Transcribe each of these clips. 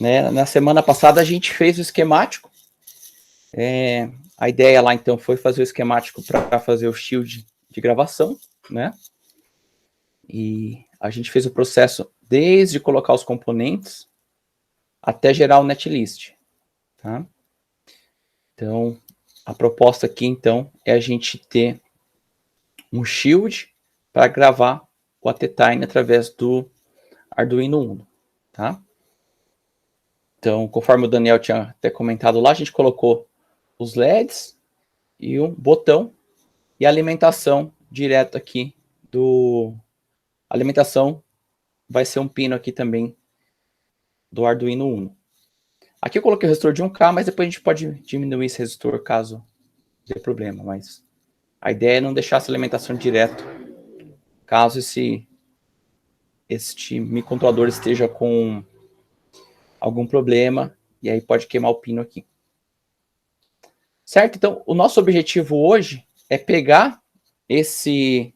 né? Na semana passada a gente fez o esquemático. A ideia lá, então, foi fazer o esquemático para fazer o shield de gravação, né? E a gente fez o processo desde colocar os componentes até gerar o netlist, tá? Então, a proposta aqui, então, é a gente ter um shield para gravar o ATtine através do Arduino Uno, tá? Então, conforme o Daniel tinha até comentado lá, a gente colocou os LEDs e um botão e a alimentação direto aqui do... A alimentação vai ser um pino aqui também do Arduino Uno. Aqui eu coloquei o resistor de 1K, mas depois a gente pode diminuir esse resistor caso dê problema, mas a ideia é não deixar essa alimentação direto caso este microcontrolador esteja com algum problema, e aí pode queimar o pino aqui. Certo? Então, o nosso objetivo hoje é pegar esse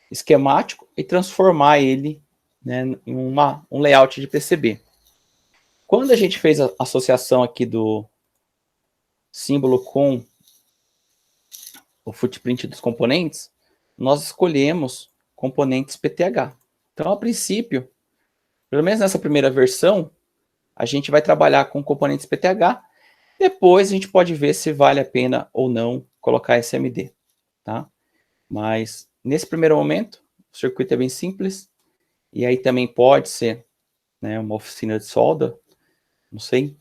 esquemático e transformar ele, né, em um layout de PCB. Quando a gente fez a associação aqui do símbolo com o footprint dos componentes, nós escolhemos componentes PTH. Então, a princípio, pelo menos nessa primeira versão, a gente vai trabalhar com componentes PTH. Depois a gente pode ver se vale a pena ou não colocar SMD, tá? Mas nesse primeiro momento, o circuito é bem simples. E aí também pode ser, né, uma oficina de solda, não sei.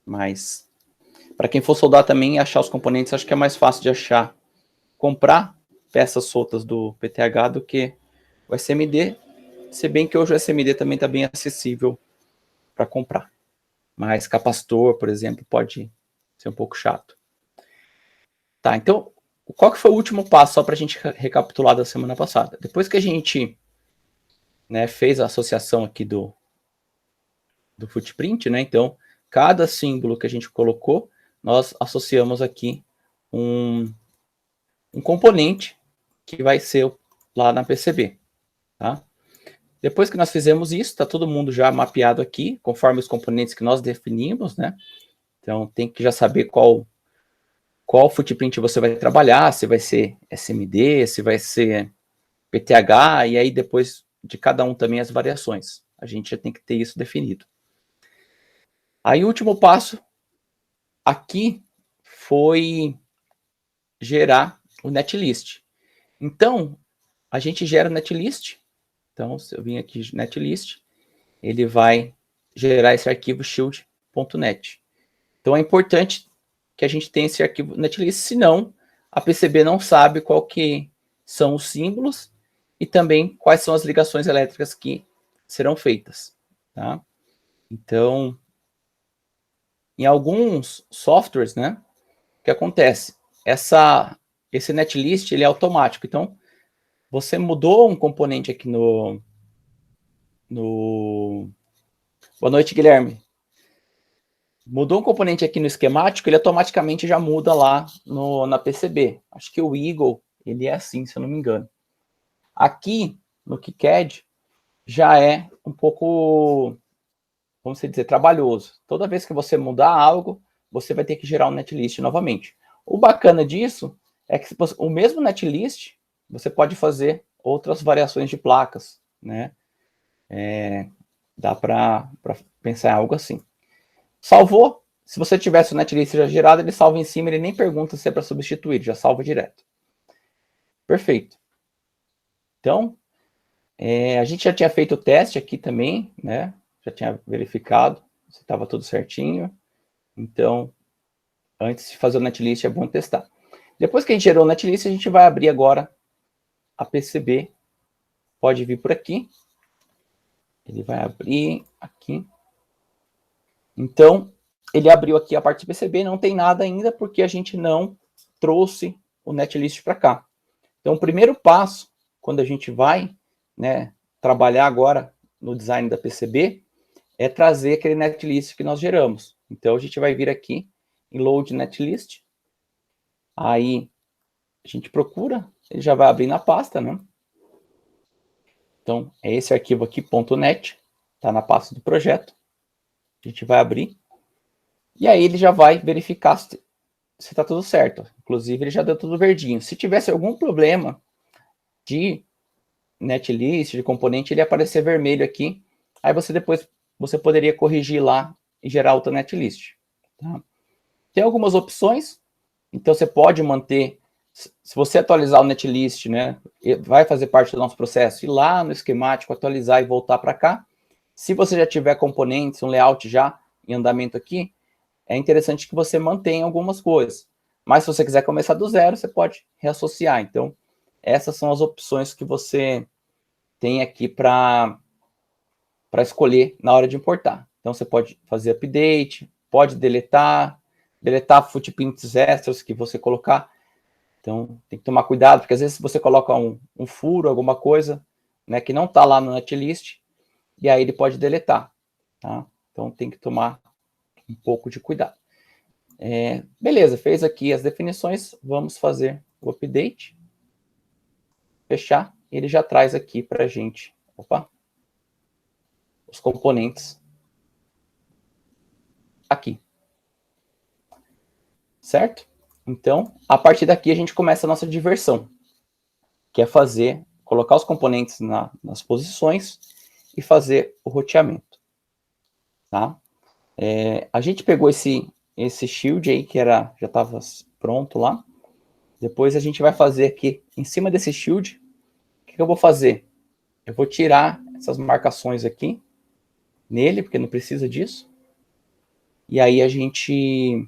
Mas para quem for soldar também, achar os componentes, acho que é mais fácil de achar. Comprar peças soltas do PTH do que o SMD. Se bem que hoje o SMD também está bem acessível para comprar. Mas capacitor, por exemplo, pode ser um pouco chato. Tá, então, qual que foi o último passo, só para a gente recapitular da semana passada? Depois que a gente, né, fez a associação aqui do footprint, né, então, cada símbolo que a gente colocou, nós associamos aqui um componente que vai ser lá na PCB, tá? Depois que nós fizemos isso, está todo mundo já mapeado aqui, conforme os componentes que nós definimos, né? Então, tem que já saber qual footprint você vai trabalhar, se vai ser SMD, se vai ser PTH, e aí depois de cada um também as variações. A gente já tem que ter isso definido. Aí o último passo aqui foi gerar o netlist. Então, a gente gera o netlist. Então, se eu vim aqui netlist, ele vai gerar esse arquivo shield.net. Então, é importante que a gente tenha esse arquivo netlist, senão a PCB não sabe qual que são os símbolos e também quais são as ligações elétricas que serão feitas, tá? Então, em alguns softwares, né, o que acontece? Esse netlist, ele é automático. Então, você mudou um componente aqui no... Boa noite, Guilherme. Mudou um componente aqui no esquemático, ele automaticamente já muda lá na PCB. Acho que o Eagle, ele é assim, se eu não me engano. Aqui, no KiCad, já é um pouco, vamos dizer, trabalhoso. Toda vez que você mudar algo, você vai ter que gerar um netlist novamente. O bacana disso é que o mesmo netlist, você pode fazer outras variações de placas, né? Dá para pensar em algo assim. Salvou. Se você tivesse o netlist já gerado, ele salva em cima, ele nem pergunta se é para substituir, já salva direto. Perfeito. Então, a gente já tinha feito o teste aqui também, né? Já tinha verificado se estava tudo certinho. Então, antes de fazer o netlist, é bom testar. Depois que a gente gerou o netlist, a gente vai abrir agora a PCB. Pode vir por aqui. Ele vai abrir aqui. Então, ele abriu aqui a parte de PCB, não tem nada ainda, porque a gente não trouxe o netlist para cá. Então, o primeiro passo, quando a gente vai, né, trabalhar agora no design da PCB, é trazer aquele netlist que nós geramos. Então, a gente vai vir aqui em Load Netlist. Aí, a gente procura, ele já vai abrir na pasta, né? Então, é esse arquivo aqui, .net, está na pasta do projeto. A gente vai abrir. E aí ele já vai verificar se está tudo certo. Inclusive, ele já deu tudo verdinho. Se tivesse algum problema de netlist, de componente, ele ia aparecer vermelho aqui. Aí você poderia corrigir lá e gerar outra netlist. Tá? Tem algumas opções. Então, você pode manter... Se você atualizar o netlist, né, vai fazer parte do nosso processo, ir lá no esquemático, atualizar e voltar para cá. Se você já tiver componentes, um layout já em andamento aqui, é interessante que você mantenha algumas coisas. Mas se você quiser começar do zero, você pode reassociar. Então, essas são as opções que você tem aqui para escolher na hora de importar. Então, você pode fazer update, pode deletar footprints extras que você colocar. Então, tem que tomar cuidado, porque às vezes você coloca um furo, alguma coisa, né, que não está lá no netlist, e aí ele pode deletar. Tá? Então, tem que tomar um pouco de cuidado. Beleza, fez aqui as definições, vamos fazer o update, fechar, ele já traz aqui para a gente, os componentes aqui, certo? Então, a partir daqui a gente começa a nossa diversão, que é colocar os componentes nas posições e fazer o roteamento, tá? A gente pegou esse shield aí, que já estava pronto lá. Depois a gente vai fazer aqui, em cima desse shield, o que eu vou fazer? Eu vou tirar essas marcações aqui nele, porque não precisa disso. E aí a gente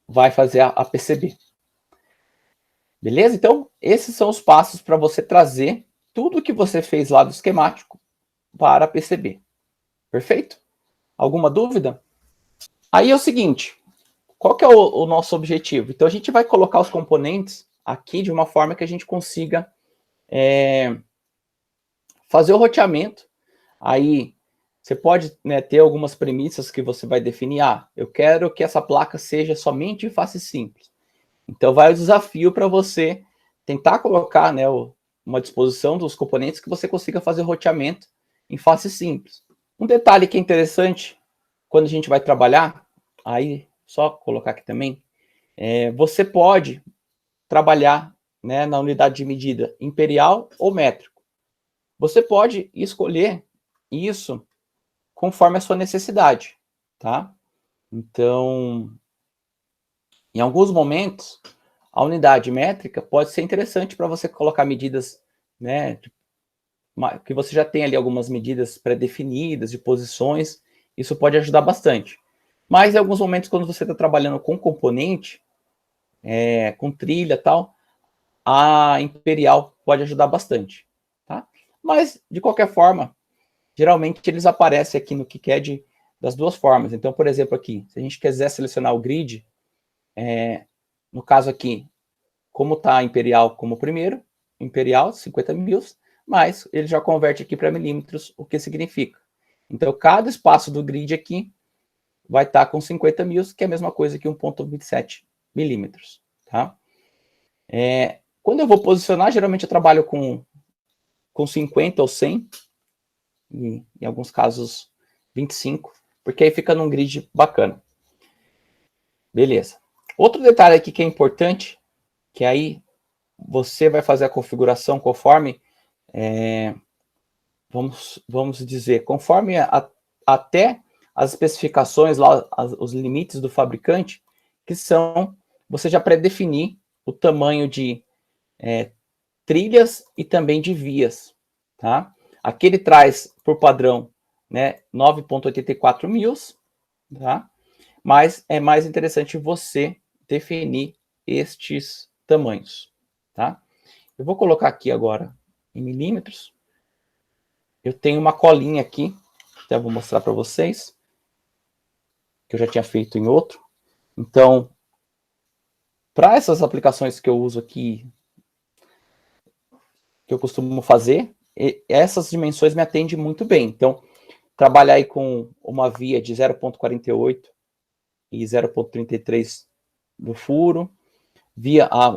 vai fazer a PCB. Beleza? Então, esses são os passos para você trazer tudo que você fez lá do esquemático para a PCB. Perfeito? Alguma dúvida? Aí é o seguinte, qual que é o nosso objetivo? Então, a gente vai colocar os componentes aqui de uma forma que a gente consiga fazer o roteamento. Aí, você pode, né, ter algumas premissas que você vai definir. Eu quero que essa placa seja somente em face simples. Então, vai o desafio para você tentar colocar, né, uma disposição dos componentes que você consiga fazer o roteamento em face simples. Um detalhe que é interessante, quando a gente vai trabalhar, aí, só colocar aqui também, você pode trabalhar, né, na unidade de medida imperial ou métrico. Você pode escolher isso conforme a sua necessidade, tá? Então, em alguns momentos, a unidade métrica pode ser interessante para você colocar medidas, né, que você já tem ali algumas medidas pré-definidas de posições, isso pode ajudar bastante. Mas em alguns momentos, quando você está trabalhando com componente, com trilha e tal, a imperial pode ajudar bastante, tá? Mas, de qualquer forma, geralmente eles aparecem aqui no KiCad das duas formas. Então, por exemplo, aqui, se a gente quiser selecionar o grid, no caso aqui, como está imperial como primeiro, imperial, 50 mil, mas ele já converte aqui para milímetros, o que significa. Então, cada espaço do grid aqui vai estar com 50 mil, que é a mesma coisa que 1,27 milímetros, tá? Quando eu vou posicionar, geralmente eu trabalho com 50 ou 100, e em alguns casos 25, porque aí fica num grid bacana. Beleza. Outro detalhe aqui que é importante, que aí você vai fazer a configuração conforme, vamos dizer, conforme até as especificações, lá, os limites do fabricante, que são, você já pré-definir o tamanho de trilhas e também de vias, tá? Aqui ele traz, por padrão, né, 9,84 mil, tá? Mas é mais interessante você definir estes tamanhos, tá? Eu vou colocar aqui agora em milímetros. Eu tenho uma colinha aqui, até vou mostrar para vocês, que eu já tinha feito em outro. Então, para essas aplicações que eu uso aqui, que eu costumo fazer, essas dimensões me atendem muito bem. Então, trabalhar aí com uma via de 0,48 e 0,33 do furo,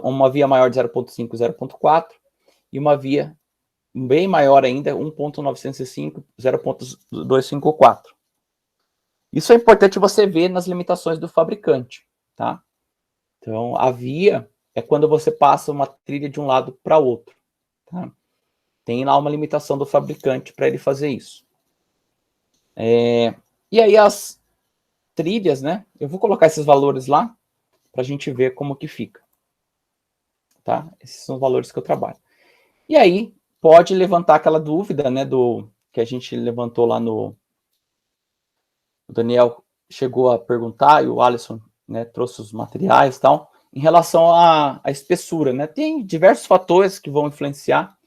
uma via maior de 0,5 e 0,4, e uma via bem maior ainda, 1.905, 0.254. Isso é importante você ver nas limitações do fabricante, tá? Então, a via é quando você passa uma trilha de um lado para outro, tá? Tem lá uma limitação do fabricante para ele fazer isso. E aí as trilhas, né? Eu vou colocar esses valores lá para a gente ver como que fica, tá? Esses são os valores que eu trabalho. E aí pode levantar aquela dúvida, né? Do que a gente levantou lá no... O Daniel chegou a perguntar e o Alisson, né, trouxe os materiais e tal, em relação à espessura, né? Tem diversos fatores que vão influenciar,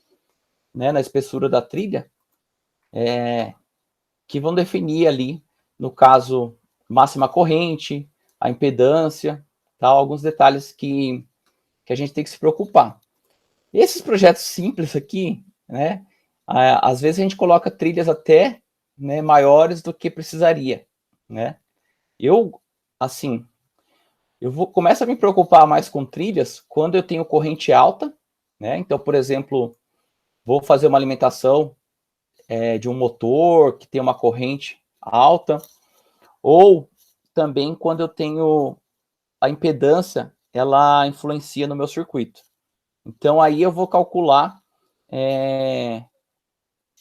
né, na espessura da trilha, que vão definir ali, no caso, máxima corrente, a impedância, tal, alguns detalhes que a gente tem que se preocupar. Esses projetos simples aqui, né, às vezes a gente coloca trilhas até, né, maiores do que precisaria, né? Eu, assim, começo a me preocupar mais com trilhas quando eu tenho corrente alta, né? Então, por exemplo, vou fazer uma alimentação de um motor que tem uma corrente alta, ou também quando eu tenho a impedância, ela influencia no meu circuito. Então, aí eu vou calcular,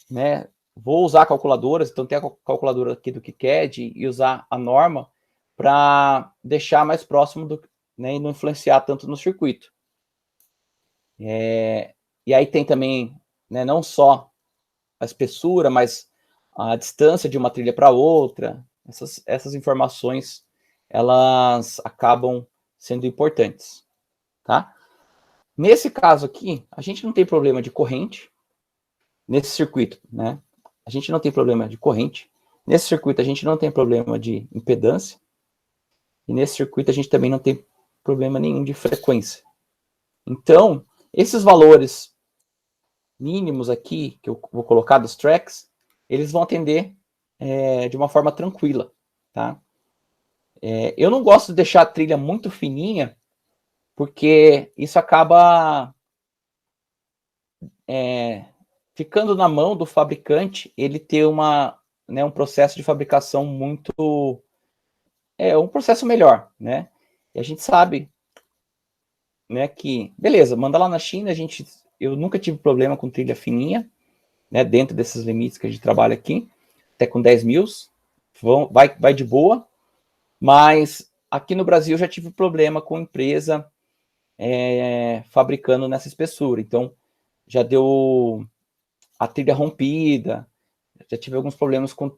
né? Vou usar calculadoras, então tem a calculadora aqui do KiCad e usar a norma para deixar mais próximo do, né, e não influenciar tanto no circuito. E aí tem também, né, não só a espessura, mas a distância de uma trilha para outra. Essas informações, elas acabam sendo importantes, tá? Nesse caso aqui, a gente não tem problema de corrente nesse circuito, né? A gente não tem problema de corrente. Nesse circuito, a gente não tem problema de impedância. E nesse circuito, a gente também não tem problema nenhum de frequência. Então, esses valores mínimos aqui, que eu vou colocar dos tracks, eles vão atender de uma forma tranquila, tá? Eu não gosto de deixar a trilha muito fininha, porque isso acaba ficando na mão do fabricante, ele ter né, um processo de fabricação muito... um processo melhor, né? E a gente sabe, né, que... Beleza, manda lá na China, eu nunca tive problema com trilha fininha, né, dentro desses limites que a gente trabalha aqui, até com 10 mil, vai de boa, mas aqui no Brasil eu já tive problema com empresa fabricando nessa espessura, então já deu a trilha rompida, já tive alguns problemas com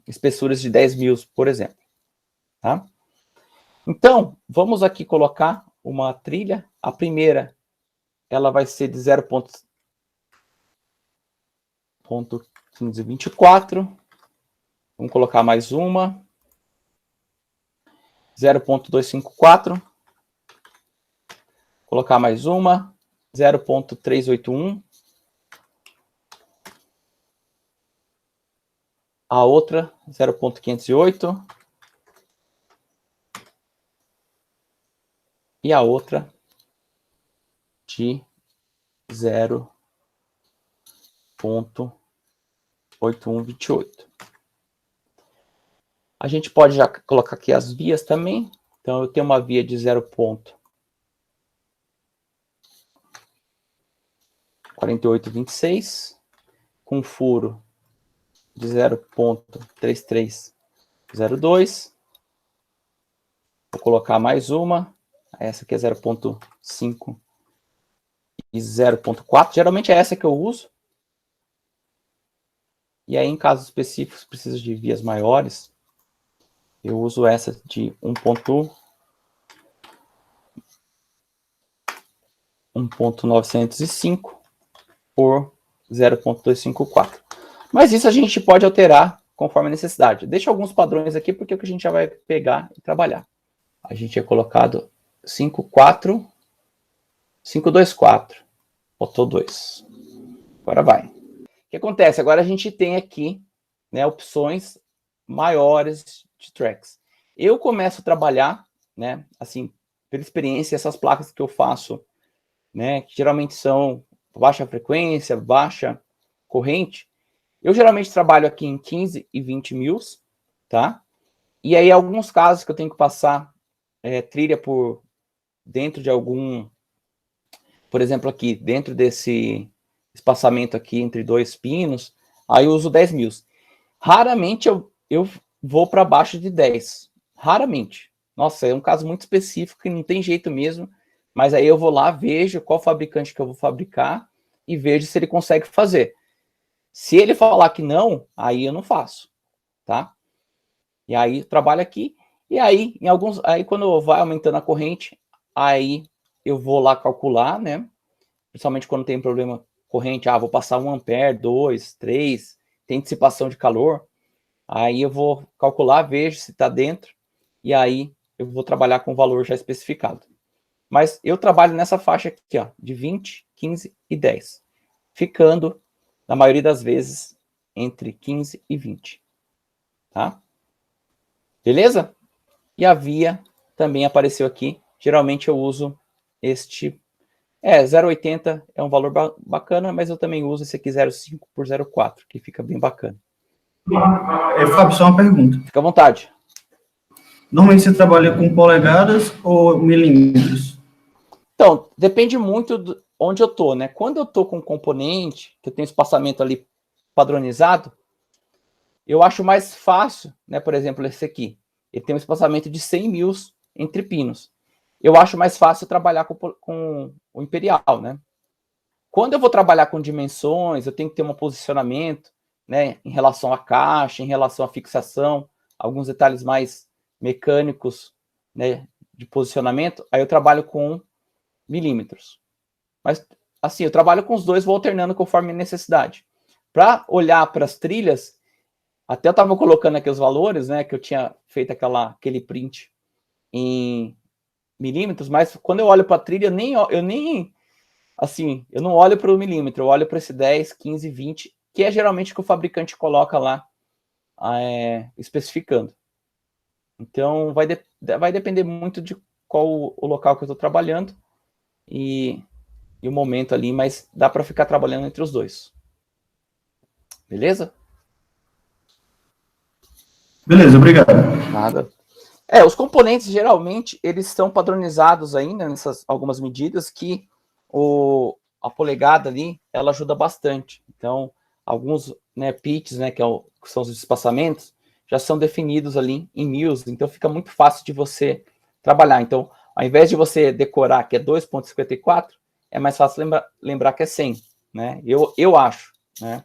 espessuras de 10 mil, por exemplo, tá? Então, vamos aqui colocar uma trilha, a primeira, ela vai ser de 0.1524, vamos colocar mais uma, 0.254, colocar mais uma, 0.381, a outra 0.508 e a outra de 0.8128. A gente pode já colocar aqui as vias também. Então, eu tenho uma via de 0.4826, com furo de 0.3302. Vou colocar mais uma. Essa aqui é 0.5 e 0.4. Geralmente é essa que eu uso. E aí, em casos específicos, precisa de vias maiores. Eu uso essa de 1.905 por 0.254. Mas isso a gente pode alterar conforme a necessidade. Deixa alguns padrões aqui, porque é o que a gente já vai pegar e trabalhar. A gente é colocado 524, botou 2. Agora vai. O que acontece? Agora a gente tem aqui, né, opções maiores de tracks. Eu começo a trabalhar, né, assim, pela experiência, essas placas que eu faço, né, que geralmente são baixa frequência, baixa corrente, eu geralmente trabalho aqui em 15 e 20 mil, tá? E aí, alguns casos que eu tenho que passar trilha por dentro de algum, por exemplo, aqui, dentro desse espaçamento aqui entre dois pinos, aí eu uso 10 mil. Raramente eu vou para baixo de 10. Raramente. Nossa, é um caso muito específico que não tem jeito mesmo, mas aí eu vou lá, vejo qual fabricante que eu vou fabricar e vejo se ele consegue fazer. Se ele falar que não, aí eu não faço, tá? E aí trabalho aqui, e aí em alguns, aí quando vai aumentando a corrente, aí eu vou lá calcular, né? Principalmente quando tem problema corrente, vou passar 1 ampere, 2, 3, tem dissipação de calor, aí eu vou calcular, vejo se está dentro, e aí eu vou trabalhar com o valor já especificado. Mas eu trabalho nessa faixa aqui, ó, de 20, 15 e 10, ficando, na maioria das vezes, entre 15 e 20, tá? Beleza? E a via também apareceu aqui. Geralmente eu uso este... 0,80 é um valor bacana, mas eu também uso esse aqui 0,5 por 0,4, que fica bem bacana. Fábio, só uma pergunta. Fica à vontade. Normalmente você trabalha com polegadas ou milímetros? Então, depende muito de onde eu tô, né? Quando eu tô com um componente, que eu tenho espaçamento ali padronizado, eu acho mais fácil, né? Por exemplo, esse aqui. Ele tem um espaçamento de 100 mil entre pinos. Eu acho mais fácil trabalhar com o imperial, né? Quando eu vou trabalhar com dimensões, eu tenho que ter um posicionamento, né? Em relação à caixa, em relação à fixação, alguns detalhes mais mecânicos, né? De posicionamento, aí eu trabalho com milímetros. Mas, assim, eu trabalho com os dois, vou alternando conforme a necessidade. Para olhar para as trilhas, até eu estava colocando aqui os valores, né? Que eu tinha feito aquele print em milímetros, mas quando eu olho para a trilha, eu nem assim, eu não olho para o milímetro, eu olho para esse 10, 15, 20, que é geralmente o que o fabricante coloca lá, especificando. Então, vai depender muito de qual o local que eu estou trabalhando e o momento ali, mas dá para ficar trabalhando entre os dois. Beleza? Beleza, obrigado. Nada. Os componentes, geralmente, eles estão padronizados ainda nessas algumas medidas que a polegada ali, ela ajuda bastante. Então, alguns, né, pitches, né, que são os espaçamentos, já são definidos ali em mils, então fica muito fácil de você trabalhar. Então, ao invés de você decorar que é 2,54, é mais fácil lembrar que é 100, né? Eu acho, né?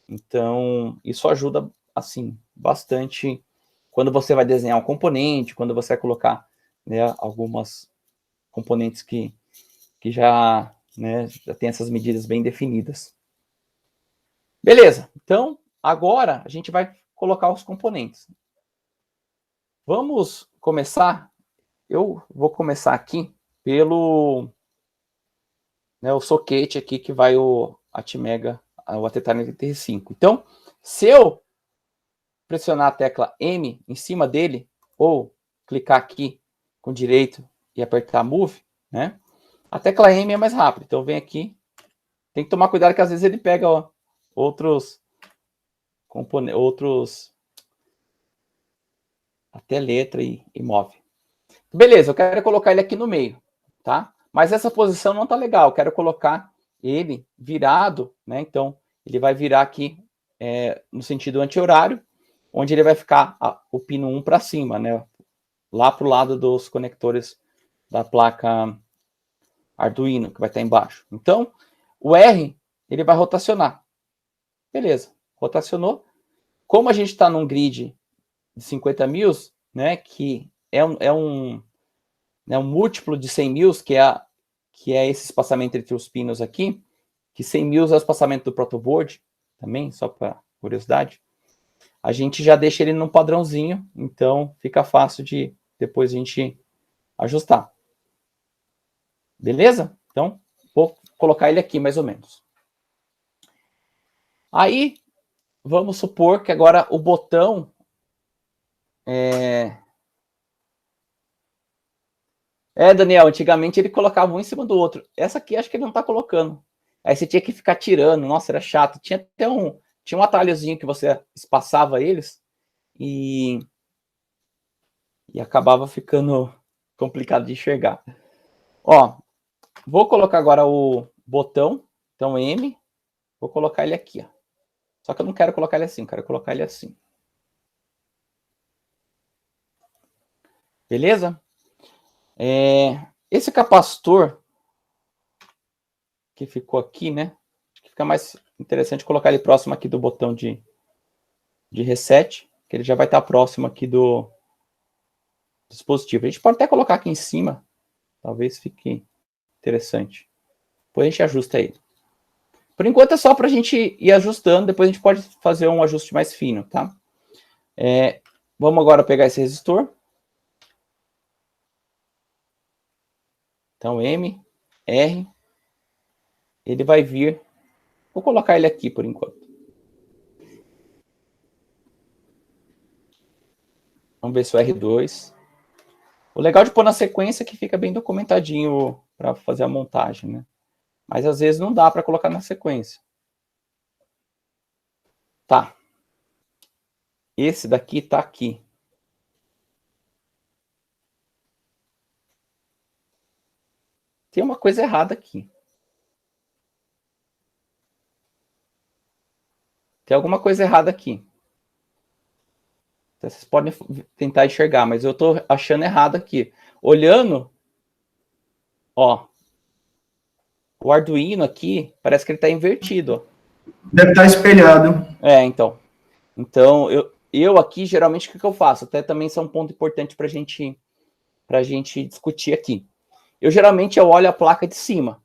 Então, isso ajuda, assim, bastante quando você vai desenhar um componente, quando você vai colocar, né, algumas componentes que já, né, já tem essas medidas bem definidas. Beleza, então agora a gente vai colocar os componentes. Vamos começar, eu vou começar aqui pelo, né, o soquete aqui que vai o Atmega, o Atmega 95. Então, se eu pressionar a tecla M em cima dele, ou clicar aqui com direito e apertar Move, né? A tecla M é mais rápida, então vem aqui. Tem que tomar cuidado que às vezes ele pega outros componentes, até letra e move. Beleza, eu quero colocar ele aqui no meio, tá? Mas essa posição não tá legal, eu quero colocar ele virado, né? Então, ele vai virar aqui no sentido anti-horário, onde ele vai ficar o pino 1 para cima, né? Lá para o lado dos conectores da placa Arduino, que vai estar embaixo. Então, o R, ele vai rotacionar. Beleza, rotacionou. Como a gente está num grid de 50 mil, né, que é um múltiplo de 100 mil, que é esse espaçamento entre os pinos aqui, que 100 mil é o espaçamento do protoboard, também, só para curiosidade, a gente já deixa ele num padrãozinho, então fica fácil de depois a gente ajustar. Beleza? Então, vou colocar ele aqui mais ou menos. Aí, vamos supor que agora o botão Daniel, antigamente ele colocava um em cima do outro. Essa aqui acho que ele não está colocando. Aí você tinha que ficar tirando, nossa, era chato. Tinha até tinha um atalhozinho que você espaçava eles e acabava ficando complicado de enxergar. Ó, vou colocar agora o botão, então M, vou colocar ele aqui, ó. Só que eu não quero colocar ele assim, quero colocar ele assim. Beleza? Esse capacitor que ficou aqui, né? Acho que fica mais interessante colocar ele próximo aqui do botão de reset, que ele já vai estar próximo aqui do dispositivo. A gente pode até colocar aqui em cima, talvez fique interessante. Depois a gente ajusta ele. Por enquanto é só para a gente ir ajustando, depois a gente pode fazer um ajuste mais fino, tá? Vamos agora pegar esse resistor. Então, M, R, ele vai vir. Vou colocar ele aqui por enquanto. Vamos ver se o R2. O legal de pôr na sequência é que fica bem documentadinho para fazer a montagem, né? Mas às vezes não dá para colocar na sequência. Tá. Esse daqui tá aqui. Tem uma coisa errada aqui. Tem alguma coisa errada aqui. Vocês podem tentar enxergar, mas eu tô achando errado aqui. Olhando, ó, o Arduino aqui, parece que ele tá invertido, ó. Deve estar espelhado. Então. Então, eu aqui, geralmente, o que eu faço? Até também isso é um ponto importante para a gente discutir aqui. Geralmente, eu olho a placa de cima,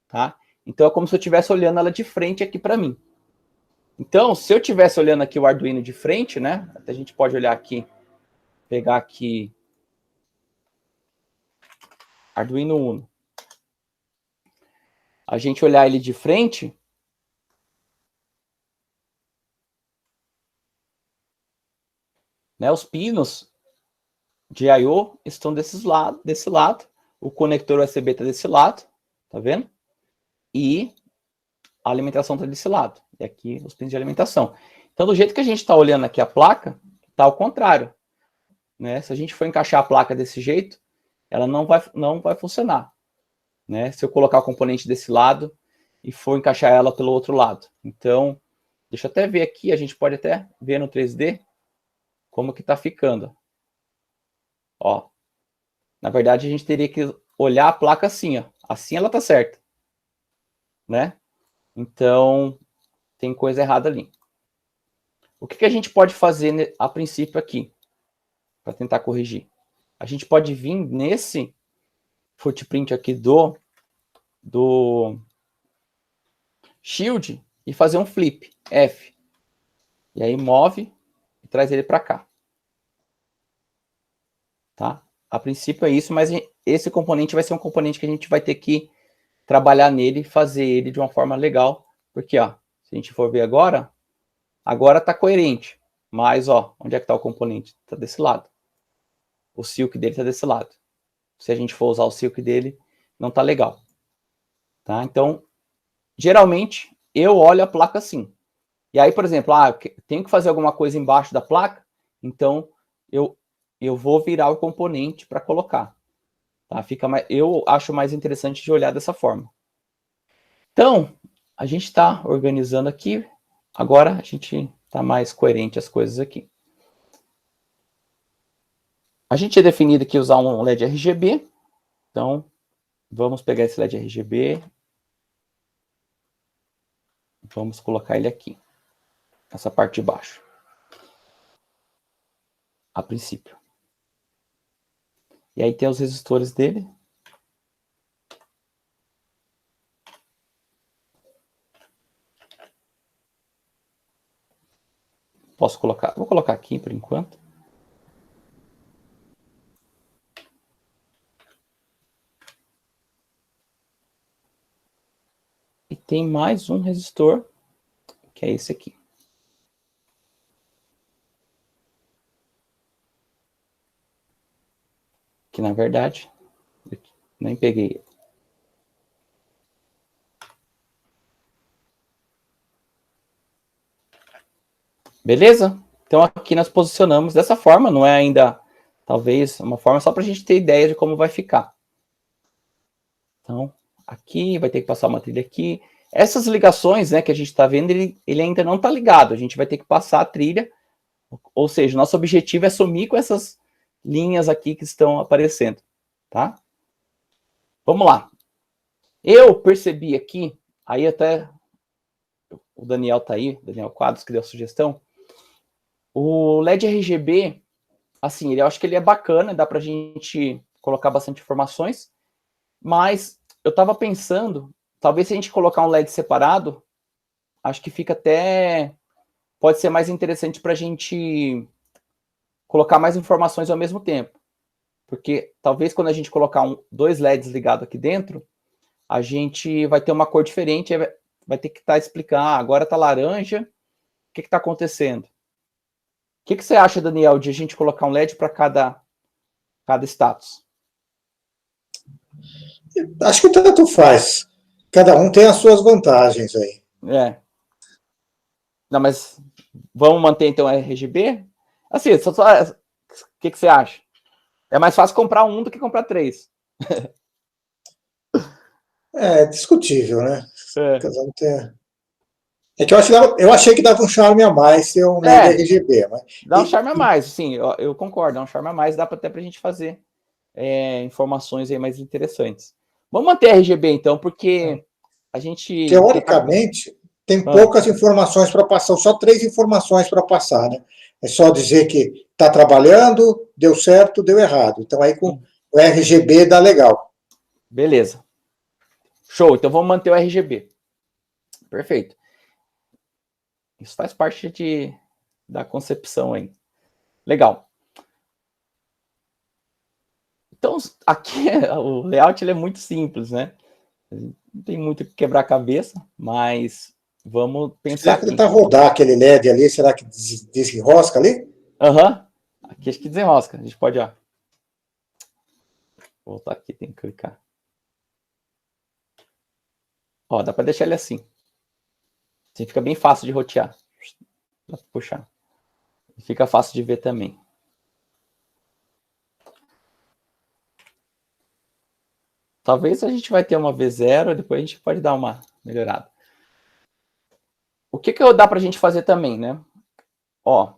tá? Então, é como se eu estivesse olhando ela de frente aqui para mim. Então, se eu estivesse olhando aqui o Arduino de frente, né? Até a gente pode olhar aqui, pegar aqui Arduino Uno. A gente olhar ele de frente, né? Os pinos de I/O estão desse lado, o conector USB está desse lado, tá vendo? E a alimentação está desse lado. E aqui os pinos de alimentação. Então, do jeito que a gente está olhando aqui a placa, está ao contrário, né? Se a gente for encaixar a placa desse jeito, ela não vai funcionar, né? Se eu colocar o componente desse lado e for encaixar ela pelo outro lado. Então, deixa eu até ver aqui, a gente pode até ver no 3D como que está ficando. Ó, na verdade, a gente teria que olhar a placa assim, ó. Assim ela tá certa, né? Então, tem coisa errada ali. O que a gente pode fazer a princípio aqui, para tentar corrigir? A gente pode vir nesse footprint aqui do Shield e fazer um flip, F. E aí move e traz ele para cá. Tá? A princípio é isso, mas esse componente vai ser um componente que a gente vai ter que trabalhar nele e fazer ele de uma forma legal. Porque, ó, se a gente for ver agora tá coerente. Mas, ó, onde é que tá o componente? Tá desse lado. O silk dele tá desse lado. Se a gente for usar o silk dele, não tá legal. Tá? Então, geralmente, eu olho a placa assim. E aí, por exemplo, tenho que fazer alguma coisa embaixo da placa, então eu vou virar o componente para colocar. Tá? Eu acho mais interessante de olhar dessa forma. Então, a gente está organizando aqui. Agora a gente está mais coerente as coisas aqui. A gente tinha definido aqui usar um LED RGB. Então, vamos pegar esse LED RGB. Vamos colocar ele aqui. Nessa parte de baixo. A princípio. E aí tem os resistores dele. Posso colocar? Vou colocar aqui por enquanto. E tem mais um resistor, que é esse aqui. Que na verdade, nem peguei. Beleza? Então aqui nós posicionamos dessa forma, não é ainda, talvez, uma forma só para a gente ter ideia de como vai ficar. Então, aqui, vai ter que passar uma trilha aqui. Essas ligações, né, que a gente está vendo, ele ainda não está ligado. A gente vai ter que passar a trilha, ou seja, nosso objetivo é sumir com essas linhas aqui que estão aparecendo, tá? Vamos lá. Eu percebi aqui, aí até o Daniel tá aí, Daniel Quadros, que deu a sugestão. O LED RGB, assim, eu acho que ele é bacana, dá pra gente colocar bastante informações, mas eu tava pensando, talvez se a gente colocar um LED separado, acho que fica até, pode ser mais interessante pra gente colocar mais informações ao mesmo tempo. Porque talvez quando a gente colocar dois LEDs ligados aqui dentro, a gente vai ter uma cor diferente, vai ter que estar explicando, agora tá laranja, o que está acontecendo? O que você acha, Daniel, de a gente colocar um LED para cada status? Acho que tanto faz. Cada um tem as suas vantagens aí. É. Não, mas vamos manter então a RGB? Assim, o que você acha? É mais fácil comprar um do que comprar três. É discutível, né? É. Cada um tem... É que eu achei que dava um charme a mais ser um LED RGB. Mas... Dá um charme a mais, sim, eu concordo, dá um charme a mais, dá até para a gente fazer informações aí mais interessantes. Vamos manter a RGB então, porque a gente... Teoricamente, tem poucas informações para passar, só 3 informações para passar, né? É só dizer que está trabalhando, deu certo, deu errado. Então aí com o RGB dá legal. Beleza. Show, então vamos manter o RGB. Perfeito. Isso faz parte da concepção aí. Legal. Então, aqui o layout ele é muito simples, né? Não tem muito que quebrar a cabeça, mas vamos pensar aqui. Tentar rodar aquele LED ali, será que desenrosca ali? Aham. Aqui acho que desenrosca. A gente pode, ó. Voltar aqui, tem que clicar. Ó, dá para deixar ele assim. Assim fica bem fácil de rotear. Dá para puxar. E fica fácil de ver também. Talvez a gente vai ter uma V0, depois a gente pode dar uma melhorada. O que dá para a gente fazer também, né? Ó,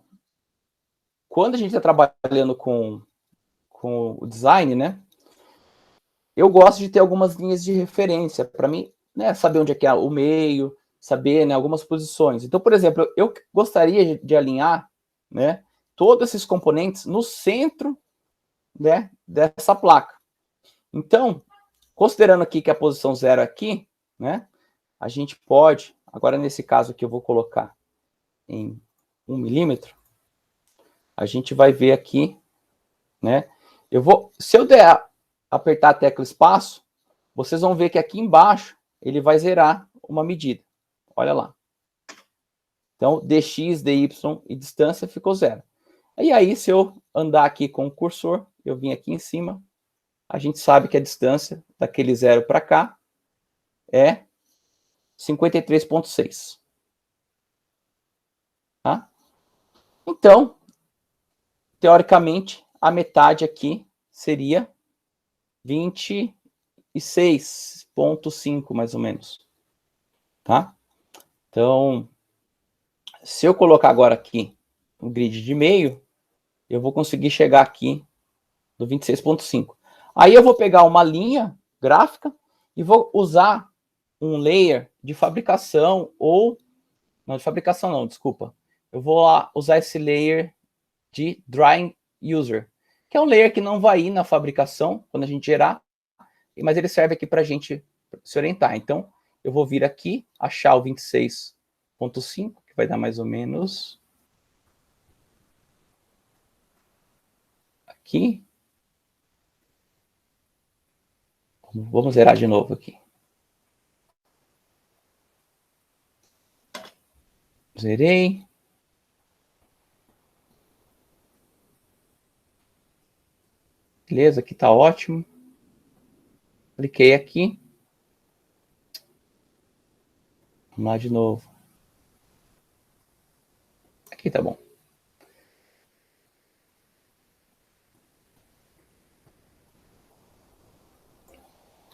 quando a gente está trabalhando com o design, né? Eu gosto de ter algumas linhas de referência para mim, né? Saber onde é que é o meio, saber, né, algumas posições. Então, por exemplo, eu gostaria de alinhar, né, todos esses componentes no centro, né, dessa placa. Então, considerando aqui que a posição 0 aqui, né, a gente pode, agora nesse caso aqui eu vou colocar em 1 milímetro, a gente vai ver aqui, né, se eu der apertar a tecla espaço, vocês vão ver que aqui embaixo ele vai zerar uma medida. Olha lá. Então, dx, dy e distância ficou zero. E aí, se eu andar aqui com o cursor, eu vim aqui em cima, a gente sabe que a distância daquele zero para cá é 53,6. Tá? Então, teoricamente, a metade aqui seria 26,5, mais ou menos. Tá? Então, se eu colocar agora aqui um grid de meio, eu vou conseguir chegar aqui do 26,5. Aí eu vou pegar uma linha gráfica e vou usar um layer de fabricação ou... Não, de fabricação não, desculpa. Eu vou usar esse layer de Drawing User, que é um layer que não vai ir na fabricação quando a gente gerar, mas ele serve aqui para a gente se orientar. Então, eu vou vir aqui, achar o 26,5, que vai dar mais ou menos aqui. Vamos zerar de novo aqui. Zerei. Beleza, aqui tá ótimo. Cliquei aqui. Vamos lá de novo. Aqui tá bom.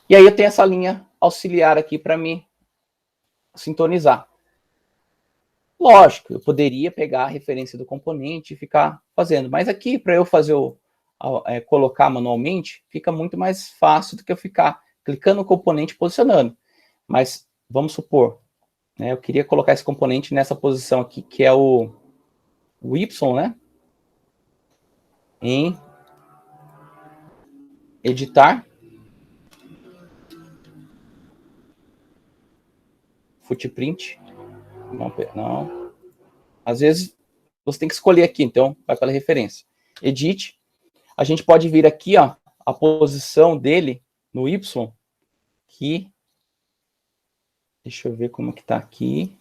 E aí eu tenho essa linha auxiliar aqui para me sintonizar. Lógico, eu poderia pegar a referência do componente e ficar fazendo, mas aqui, para eu fazer colocar manualmente, fica muito mais fácil do que eu ficar clicando no componente e posicionando. Mas vamos supor, né, eu queria colocar esse componente nessa posição aqui, que é o Y, né? Em editar. Footprint. Não. Às vezes você tem que escolher aqui, então vai pela referência. Edit. A gente pode vir aqui, ó, a posição dele no Y, que deixa eu ver como que tá aqui.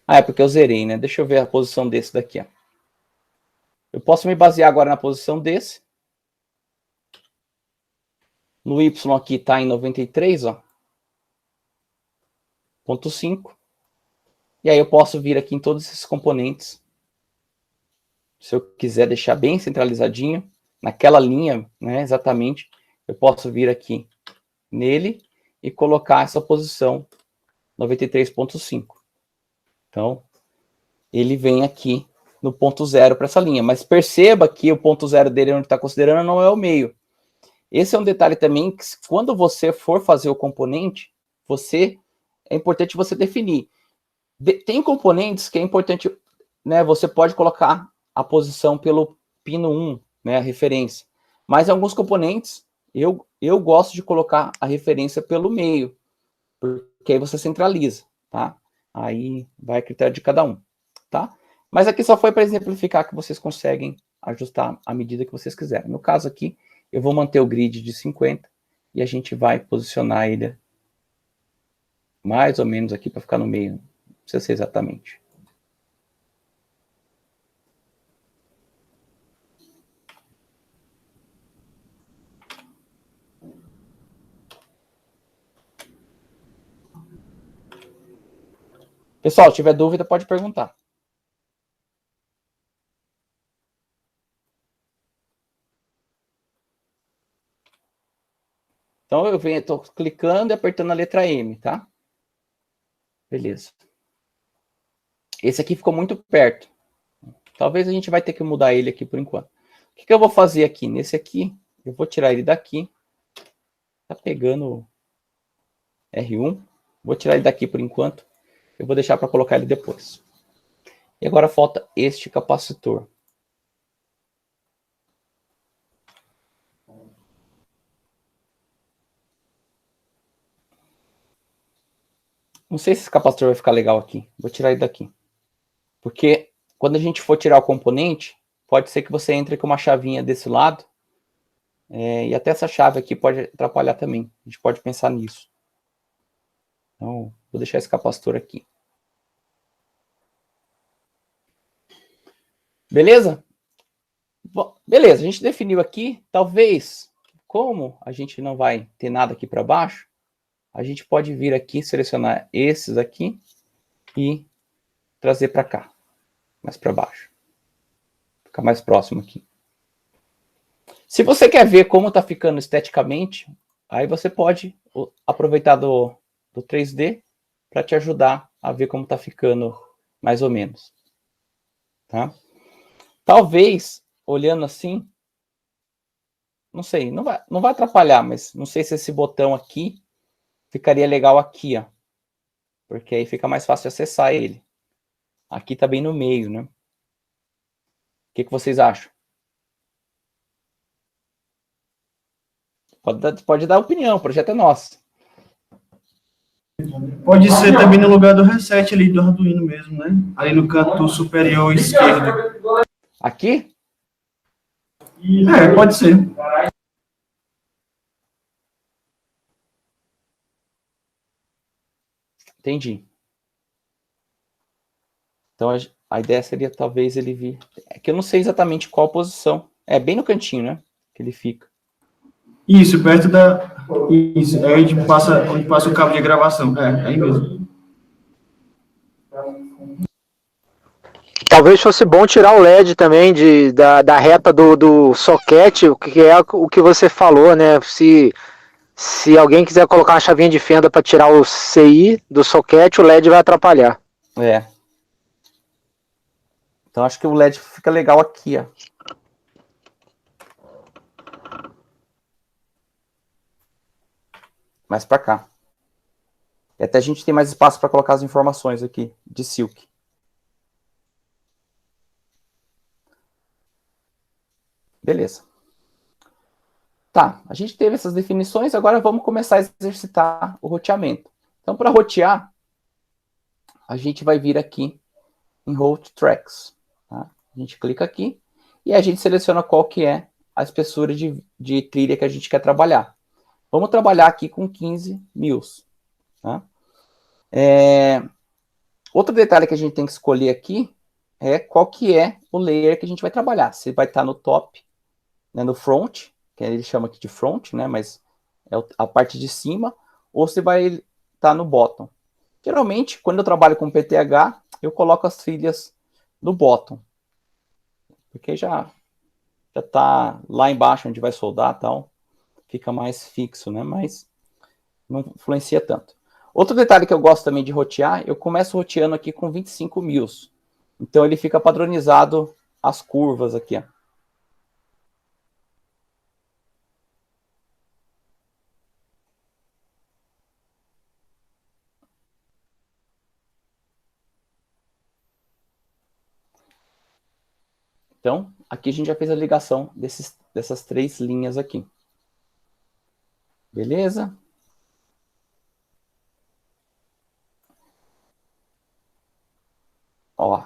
Ah, é porque eu zerei, né? Deixa eu ver a posição desse daqui, ó. Eu posso me basear agora na posição desse. No Y aqui está em 93, ó. Ponto 5. E aí eu posso vir aqui em todos esses componentes. Se eu quiser deixar bem centralizadinho, naquela linha, né, exatamente, eu posso vir aqui nele e colocar essa posição 93.5. Então, ele vem aqui no ponto 0 para essa linha. Mas perceba que o ponto 0 dele, onde está considerando, não é o meio. Esse é um detalhe também, que quando você for fazer o componente, é importante você definir. Tem componentes que é importante, né, você pode colocar a posição pelo pino 1, né, a referência. Mas em alguns componentes, eu gosto de colocar a referência pelo meio, porque aí você centraliza, tá? Aí vai a critério de cada um, tá? Mas aqui só foi para exemplificar que vocês conseguem ajustar à medida que vocês quiserem. No caso aqui, eu vou manter o grid de 50 e a gente vai posicionar ele mais ou menos aqui para ficar no meio. Não precisa ser exatamente. Pessoal, se tiver dúvida, pode perguntar. Então, eu estou clicando e apertando a letra M, tá? Beleza. Esse aqui ficou muito perto. Talvez a gente vai ter que mudar ele aqui por enquanto. O que eu vou fazer aqui? Nesse aqui, eu vou tirar ele daqui. Tá pegando R1. Vou tirar ele daqui por enquanto. Eu vou deixar para colocar ele depois. E agora falta este capacitor. Não sei se esse capacitor vai ficar legal aqui. Vou tirar ele daqui. Porque quando a gente for tirar o componente, pode ser que você entre com uma chavinha desse lado. E até essa chave aqui pode atrapalhar também. A gente pode pensar nisso. Então, vou deixar esse capacitor aqui. Beleza? Bom, beleza, a gente definiu aqui. Talvez, como a gente não vai ter nada aqui para baixo, a gente pode vir aqui, selecionar esses aqui e trazer para cá, mais para baixo. Ficar mais próximo aqui. Se você quer ver como está ficando esteticamente, aí você pode aproveitar do 3D para te ajudar a ver como está ficando mais ou menos. Tá? Talvez, olhando assim, não sei, não vai atrapalhar, mas não sei se esse botão aqui ficaria legal aqui, ó. Porque aí fica mais fácil de acessar ele. Aqui tá bem no meio, né? O que vocês acham? Pode dar opinião, o projeto é nosso. Pode ser também no lugar do reset ali do Arduino mesmo, né? Ali no canto superior esquerdo. Aqui? Pode ser. Entendi. Então a ideia seria talvez ele vir... É que eu não sei exatamente qual posição. É bem no cantinho, né? Que ele fica. Isso, perto da... Isso, é onde passa o cabo de gravação. É aí mesmo. Talvez fosse bom tirar o LED também da reta do soquete, o que é o que você falou, né? Se alguém quiser colocar uma chavinha de fenda para tirar o CI do soquete, o LED vai atrapalhar. É. Então acho que o LED fica legal aqui, ó. Mais para cá. E até a gente tem mais espaço para colocar as informações aqui de Silk. Beleza. Tá, a gente teve essas definições, agora vamos começar a exercitar o roteamento. Então, para rotear, a gente vai vir aqui em Route Tracks. Tá? A gente clica aqui e a gente seleciona qual que é a espessura de trilha que a gente quer trabalhar. Vamos trabalhar aqui com 15 mils. Tá? Outro detalhe que a gente tem que escolher aqui é qual que é o layer que a gente vai trabalhar. Se vai estar no top, né, no front, que ele chama aqui de front, né, mas é a parte de cima, ou se vai estar no bottom. Geralmente, quando eu trabalho com PTH, eu coloco as trilhas no bottom, porque já está lá embaixo onde vai soldar, tal, fica mais fixo, né, mas não influencia tanto. Outro detalhe que eu gosto também de rotear, eu começo roteando aqui com 25 mils. Então ele fica padronizado as curvas aqui, ó. Então, aqui a gente já fez a ligação dessas três linhas aqui. Beleza? Ó,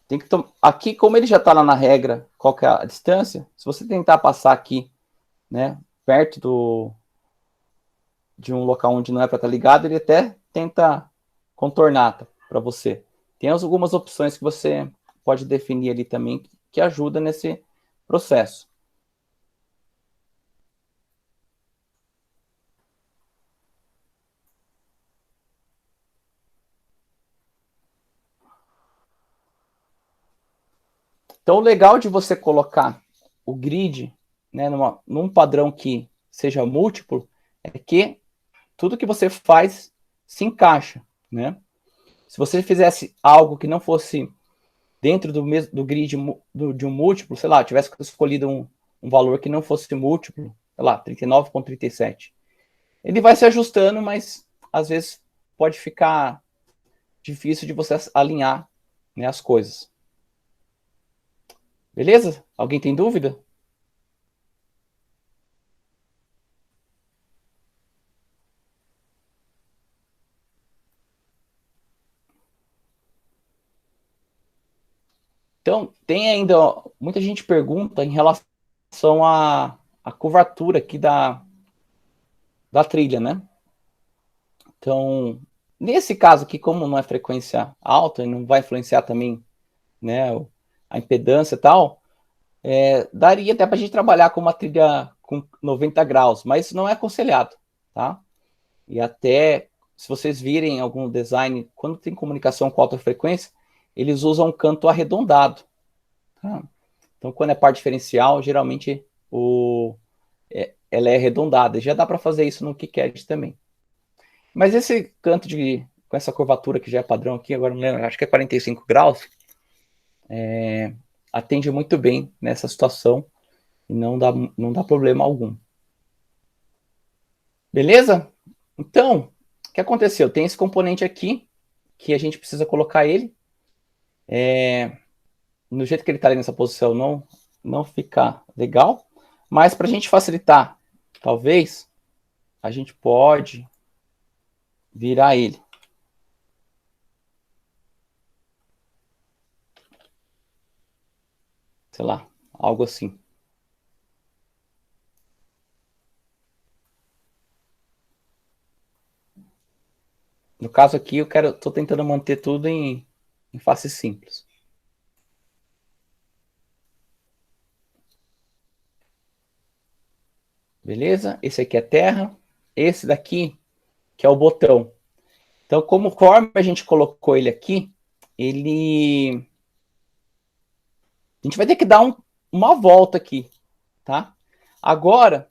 tem que aqui, como ele já está lá na regra, qual que é a distância, se você tentar passar aqui, né, perto de um local onde não é para estar ligado, ele até tenta contornar para você. Tem algumas opções que você pode definir ali também que ajuda nesse processo. Então, o legal de você colocar o grid, né, num padrão que seja múltiplo é que tudo que você faz se encaixa, né? Se você fizesse algo que não fosse dentro do grid de um múltiplo, sei lá, tivesse escolhido um valor que não fosse múltiplo, sei lá, 39,37, ele vai se ajustando, mas às vezes pode ficar difícil de você alinhar, né, as coisas. Beleza? Alguém tem dúvida? Então, tem ainda, ó, muita gente pergunta em relação à curvatura aqui da trilha, né? Então, nesse caso aqui, como não é frequência alta e não vai influenciar também, né, a impedância e tal, daria até para a gente trabalhar com uma trilha com 90 graus, mas não é aconselhado, tá? E até, se vocês virem algum design, quando tem comunicação com alta frequência, eles usam um canto arredondado, tá? Então, quando é par diferencial, geralmente ela é arredondada. Já dá para fazer isso no KiCad também. Mas esse canto com essa curvatura que já é padrão aqui, agora não lembro, acho que é 45 graus, atende muito bem nessa situação e não dá problema algum. Beleza? Então, o que aconteceu? Tem esse componente aqui, que a gente precisa colocar ele. No jeito que ele está ali nessa posição, não fica legal. Mas para a gente facilitar, talvez, a gente pode virar ele. Sei lá, algo assim. No caso aqui, estou tentando manter tudo em face simples. Beleza? Esse aqui é terra. Esse daqui, que é o botão. Então, conforme a gente colocou ele aqui, ele A gente vai ter que dar uma volta aqui, tá? Agora,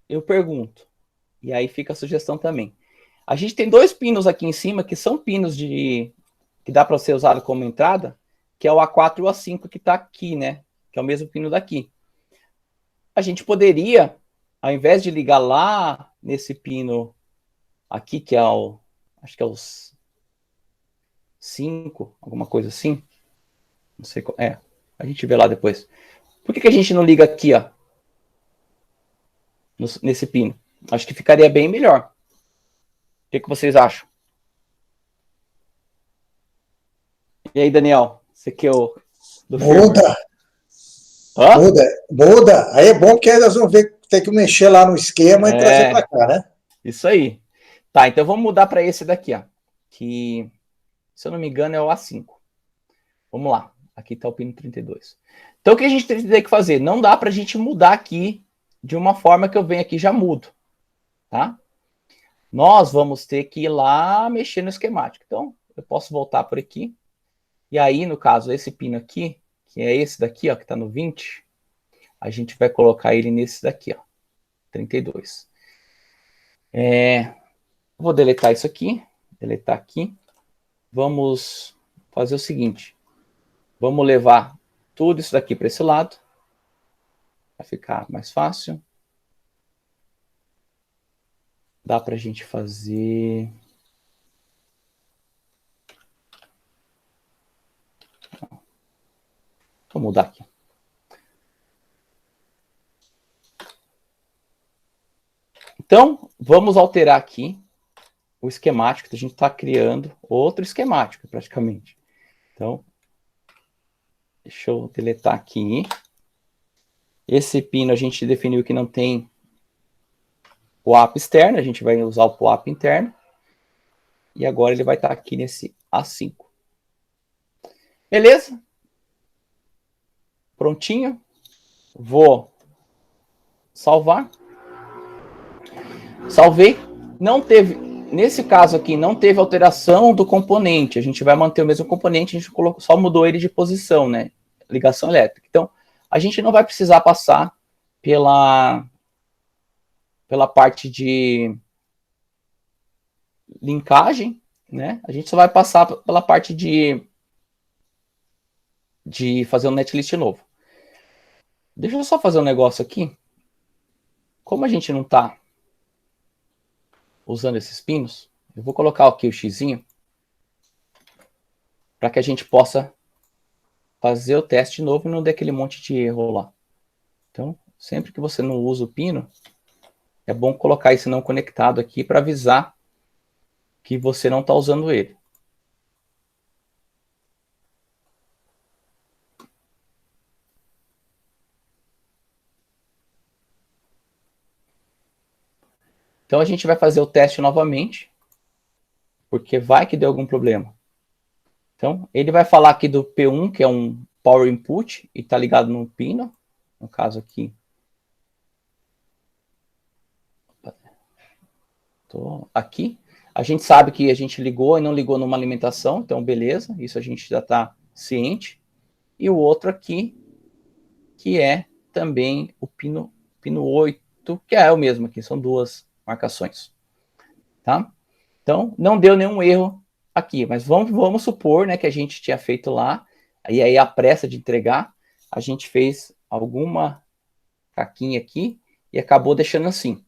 eu pergunto, e aí fica a sugestão também. A gente tem 2 pinos aqui em cima, que são pinos que dá para ser usado como entrada, que é o A4 e o A5 que está aqui, né? Que é o mesmo pino daqui. A gente poderia, ao invés de ligar lá nesse pino aqui, que é acho que é os 5, alguma coisa assim. Não sei qual. A gente vê lá depois. Por que a gente não liga aqui, ó? Nesse pino? Acho que ficaria bem melhor. O que vocês acham? E aí, Daniel? Você que é o do Muda, Hã? muda. Aí é bom que elas vão ver, ter que mexer lá no esquema e trazer para cá, né? Isso aí. Tá, então vamos mudar para esse daqui, ó. Que, se eu não me engano, é o A5. Vamos lá. Aqui está o pino 32. Então, o que a gente tem que fazer? Não dá para a gente mudar aqui de uma forma que eu venho aqui e já mudo. Tá? Nós vamos ter que ir lá mexer no esquemático. Então, eu posso voltar por aqui. E aí, no caso, esse pino aqui, que é esse daqui, ó, que está no 20, a gente vai colocar ele nesse daqui, ó, 32. Vou deletar isso aqui. Deletar aqui. Vamos fazer o seguinte. Vamos levar tudo isso daqui para esse lado. Vai ficar mais fácil. Dá para a gente fazer... Vou mudar aqui. Então, vamos alterar aqui o esquemático, que a gente está criando outro esquemático, praticamente. Então, deixa eu deletar aqui. Esse pino a gente definiu que não tem PWAP externo, a gente vai usar o PWAP interno. E agora ele vai estar aqui nesse A5. Beleza? Prontinho. Vou salvar. Salvei. Não teve, nesse caso aqui, não teve alteração do componente. A gente vai manter o mesmo componente, a gente só mudou ele de posição, né? Ligação elétrica. Então, a gente não vai precisar passar pela parte de linkagem, né? A gente só vai passar pela parte de fazer um netlist novo. Deixa eu só fazer um negócio aqui. Como a gente não está usando esses pinos, eu vou colocar aqui o xizinho para que a gente possa fazer o teste novo e não dê aquele monte de erro lá. Então, sempre que você não usa o pino, é bom colocar esse não conectado aqui para avisar que você não está usando ele. Então, a gente vai fazer o teste novamente, porque vai que deu algum problema. Então, ele vai falar aqui do P1, que é um Power Input, e está ligado no pino, no caso aqui. Tô aqui. A gente sabe que a gente ligou e não ligou numa alimentação, então beleza, isso a gente já está ciente. E o outro aqui, que é também o pino 8, que é o mesmo aqui, são 2 marcações. Tá? Então, não deu nenhum erro aqui, mas vamos supor, né, que a gente tinha feito lá, e aí a pressa de entregar, a gente fez alguma caquinha aqui e acabou deixando assim.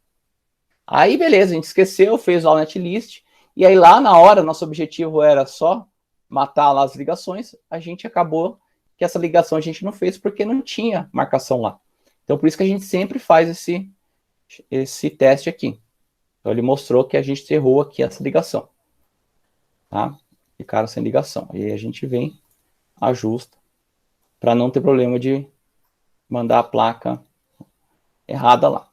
Aí, beleza, a gente esqueceu, fez o netlist, e aí lá na hora, nosso objetivo era só matar lá as ligações, a gente acabou que essa ligação a gente não fez porque não tinha marcação lá. Então, por isso que a gente sempre faz esse teste aqui. Então, ele mostrou que a gente errou aqui essa ligação. Tá? Ficaram sem ligação. E aí a gente vem, ajusta, para não ter problema de mandar a placa errada lá.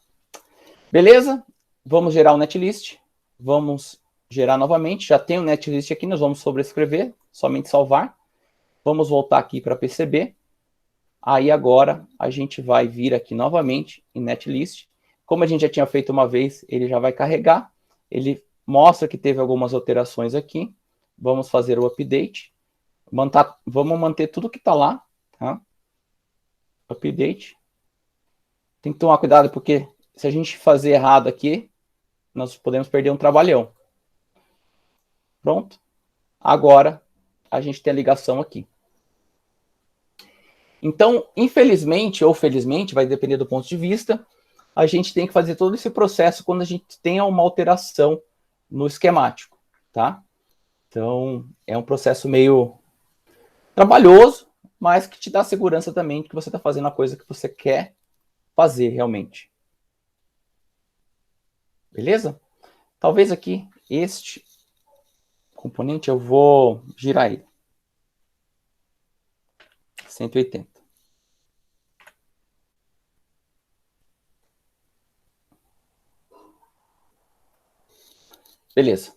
Beleza? Vamos gerar o netlist. Vamos gerar novamente. Já tem o netlist aqui, nós vamos sobrescrever, somente salvar. Vamos voltar aqui para PCB. Aí agora a gente vai vir aqui novamente em netlist. Como a gente já tinha feito uma vez, ele já vai carregar. Ele mostra que teve algumas alterações aqui. Vamos fazer o update. Vamos manter tudo que está lá. Tá? update. Tem que tomar cuidado, porque se a gente fazer errado aqui, nós podemos perder um trabalhão. Pronto. Agora, a gente tem a ligação aqui. Então, infelizmente ou felizmente, vai depender do ponto de vista, a gente tem que fazer todo esse processo quando a gente tem uma alteração no esquemático, tá? Então, é um processo meio trabalhoso, mas que te dá segurança também de que você está fazendo a coisa que você quer fazer realmente. Beleza? Talvez aqui, este componente, eu vou girar ele. 180. Beleza.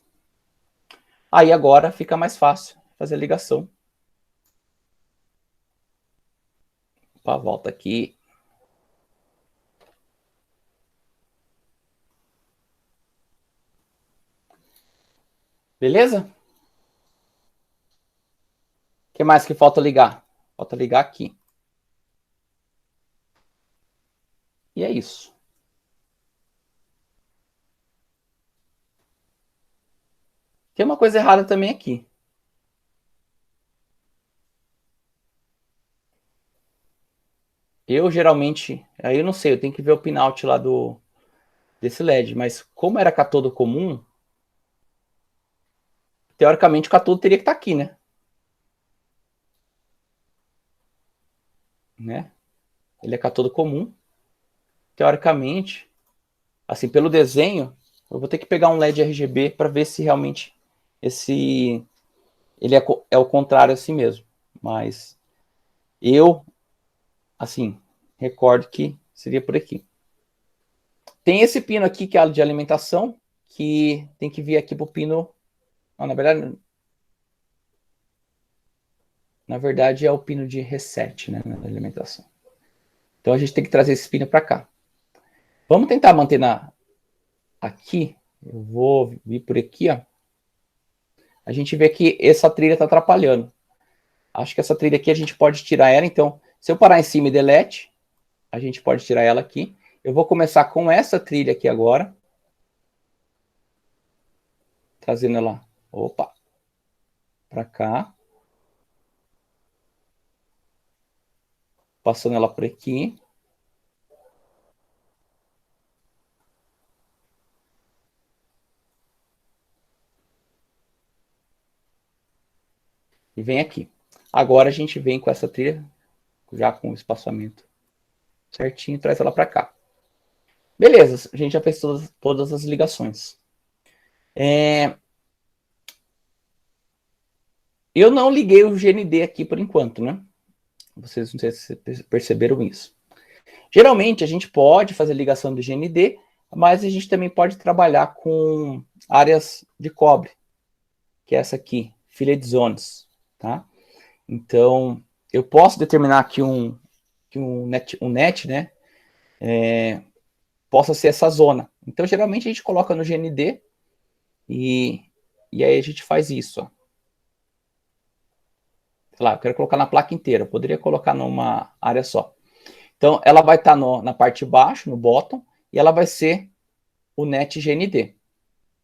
Aí agora fica mais fácil fazer a ligação. Opa, volta aqui. Beleza? O que mais que falta ligar? Falta ligar aqui. E é isso. Tem uma coisa errada também aqui. Eu geralmente, aí eu não sei, eu tenho que ver o pinout lá desse LED, mas como era catodo comum, teoricamente o catodo teria que estar aqui, né? Ele é catodo comum. Teoricamente, assim, pelo desenho, eu vou ter que pegar um LED RGB para ver se realmente ele é o contrário assim mesmo. Mas eu, assim, recordo que seria por aqui. Tem esse pino aqui que é de alimentação, que tem que vir aqui pro pino. Não, na verdade é o pino de reset, né, na alimentação. Então a gente tem que trazer esse pino para cá. Vamos tentar manter aqui. Eu vou vir por aqui, ó. A gente vê que essa trilha está atrapalhando. Acho que essa trilha aqui a gente pode tirar ela. Então, se eu parar em cima e delete, a gente pode tirar ela aqui. Eu vou começar com essa trilha aqui agora. Trazendo ela, opa, para cá. Passando ela por aqui. E vem aqui. Agora a gente vem com essa trilha, já com o espaçamento certinho, traz ela para cá. Beleza, a gente já fez todas as ligações. Eu não liguei o GND aqui por enquanto, né? Vocês não sei se perceberam isso. Geralmente a gente pode fazer ligação do GND, mas a gente também pode trabalhar com áreas de cobre, que é essa aqui, fillet zones, tá? Então, eu posso determinar aqui um net, né? Possa ser essa zona. Então, geralmente a gente coloca no GND e aí a gente faz isso, ó. Sei lá, eu quero colocar na placa inteira, eu poderia colocar numa área só. Então, ela vai estar na parte de baixo, no bottom, e ela vai ser o net GND.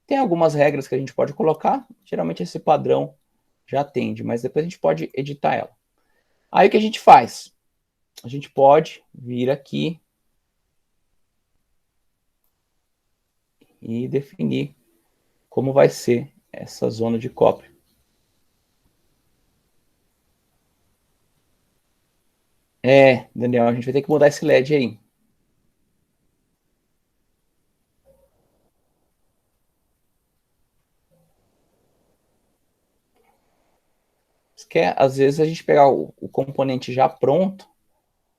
Tem algumas regras que a gente pode colocar, geralmente esse padrão já atende, mas depois a gente pode editar ela. Aí o que a gente faz? A gente pode vir aqui e definir como vai ser essa zona de cobre. Daniel, a gente vai ter que mudar esse LED aí. Às vezes a gente pegar o componente já pronto,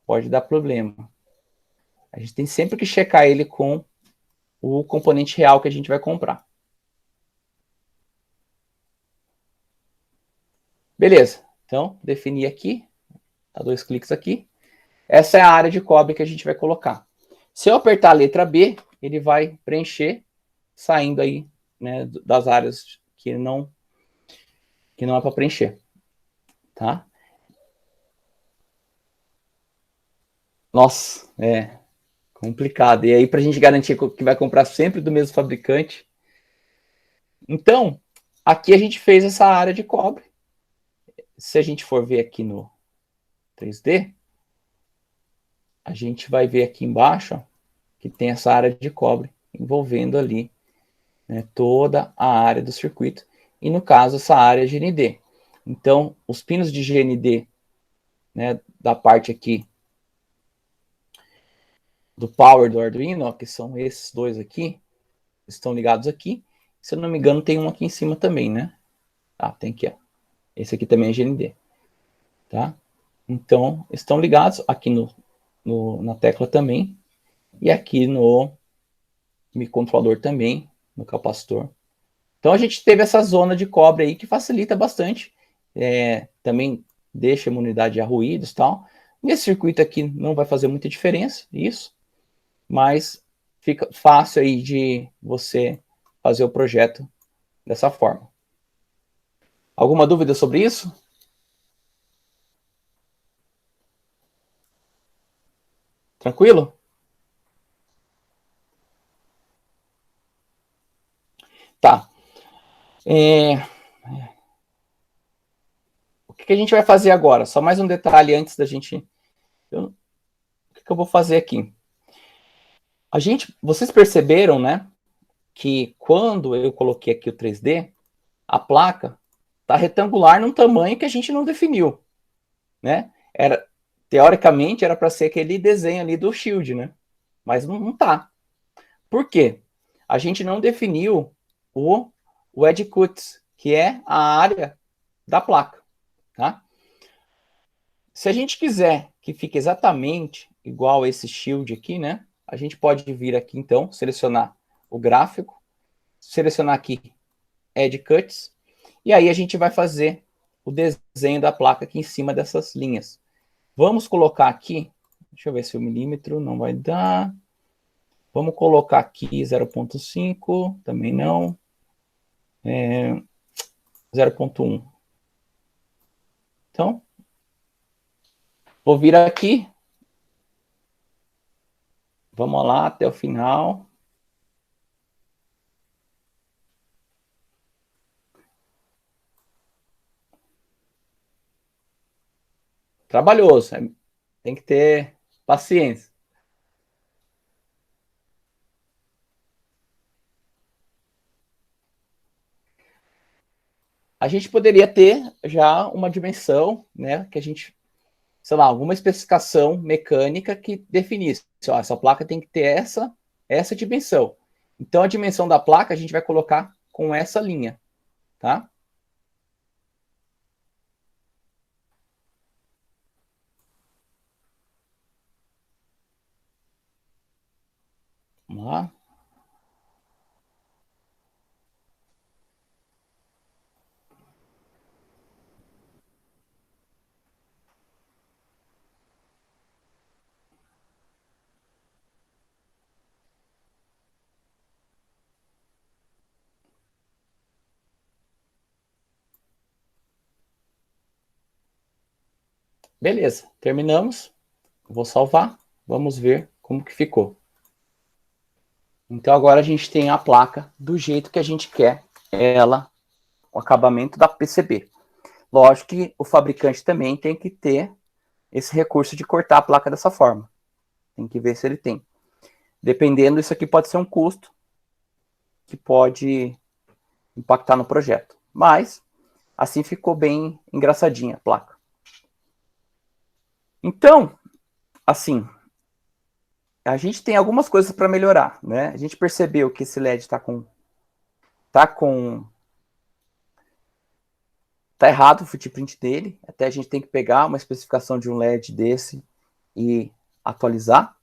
pode dar problema. A gente tem sempre que checar ele com o componente real que a gente vai comprar. Beleza, então definir aqui, dá 2 cliques aqui. Essa é a área de cobre que a gente vai colocar. Se eu apertar a letra B, ele vai preencher, saindo aí, né, das áreas que não é para preencher, tá? Nossa, é complicado. E aí, para a gente garantir que vai comprar sempre do mesmo fabricante. Então, aqui a gente fez essa área de cobre. Se a gente for ver aqui no 3D, a gente vai ver aqui embaixo, ó, que tem essa área de cobre envolvendo ali, né, toda a área do circuito. E no caso, essa área GND. Então, os pinos de GND, né, da parte aqui do power do Arduino, ó, que são esses dois aqui, estão ligados aqui. Se eu não me engano, tem um aqui em cima também, né? Ah, tem aqui, ó. Esse aqui também é GND, tá? Então, estão ligados aqui na tecla também, e aqui no microcontrolador também, no capacitor. Então, a gente teve essa zona de cobre aí que facilita bastante, também deixa a imunidade a ruídos e tal. Nesse circuito aqui não vai fazer muita diferença, isso, mas fica fácil aí de você fazer o projeto dessa forma. Alguma dúvida sobre isso? Tranquilo? Tá. O que a gente vai fazer agora? Só mais um detalhe antes da gente... O que eu vou fazer aqui? Vocês perceberam, né, que quando eu coloquei aqui o 3D, a placa está retangular num tamanho que a gente não definiu, né? Teoricamente era para ser aquele desenho ali do Shield, né? Mas não tá. Por quê? A gente não definiu o edge cuts, que é a área da placa, tá? Se a gente quiser que fique exatamente igual a esse shield aqui, né? A gente pode vir aqui, então, selecionar o gráfico, selecionar aqui Edge Cuts, e aí a gente vai fazer o desenho da placa aqui em cima dessas linhas. Vamos colocar aqui, deixa eu ver se o milímetro não vai dar. Vamos colocar aqui 0.5, também não. 0.1. Então, vou vir aqui. Vamos lá até o final. Trabalhoso, tem que ter paciência. A gente poderia ter já uma dimensão, né, que a gente, sei lá, alguma especificação mecânica que definisse, ó, essa placa tem que ter essa dimensão. Então, a dimensão da placa a gente vai colocar com essa linha, tá? Vamos lá. Beleza, terminamos. Vou salvar. Vamos ver como que ficou. Então, agora a gente tem a placa do jeito que a gente quer ela, o acabamento da PCB. Lógico que o fabricante também tem que ter esse recurso de cortar a placa dessa forma. Tem que ver se ele tem. Dependendo, isso aqui pode ser um custo que pode impactar no projeto. Mas, assim ficou bem engraçadinha a placa. Então, assim, a gente tem algumas coisas para melhorar, né? A gente percebeu que esse LED tá errado o footprint dele. Até a gente tem que pegar uma especificação de um LED desse e atualizar.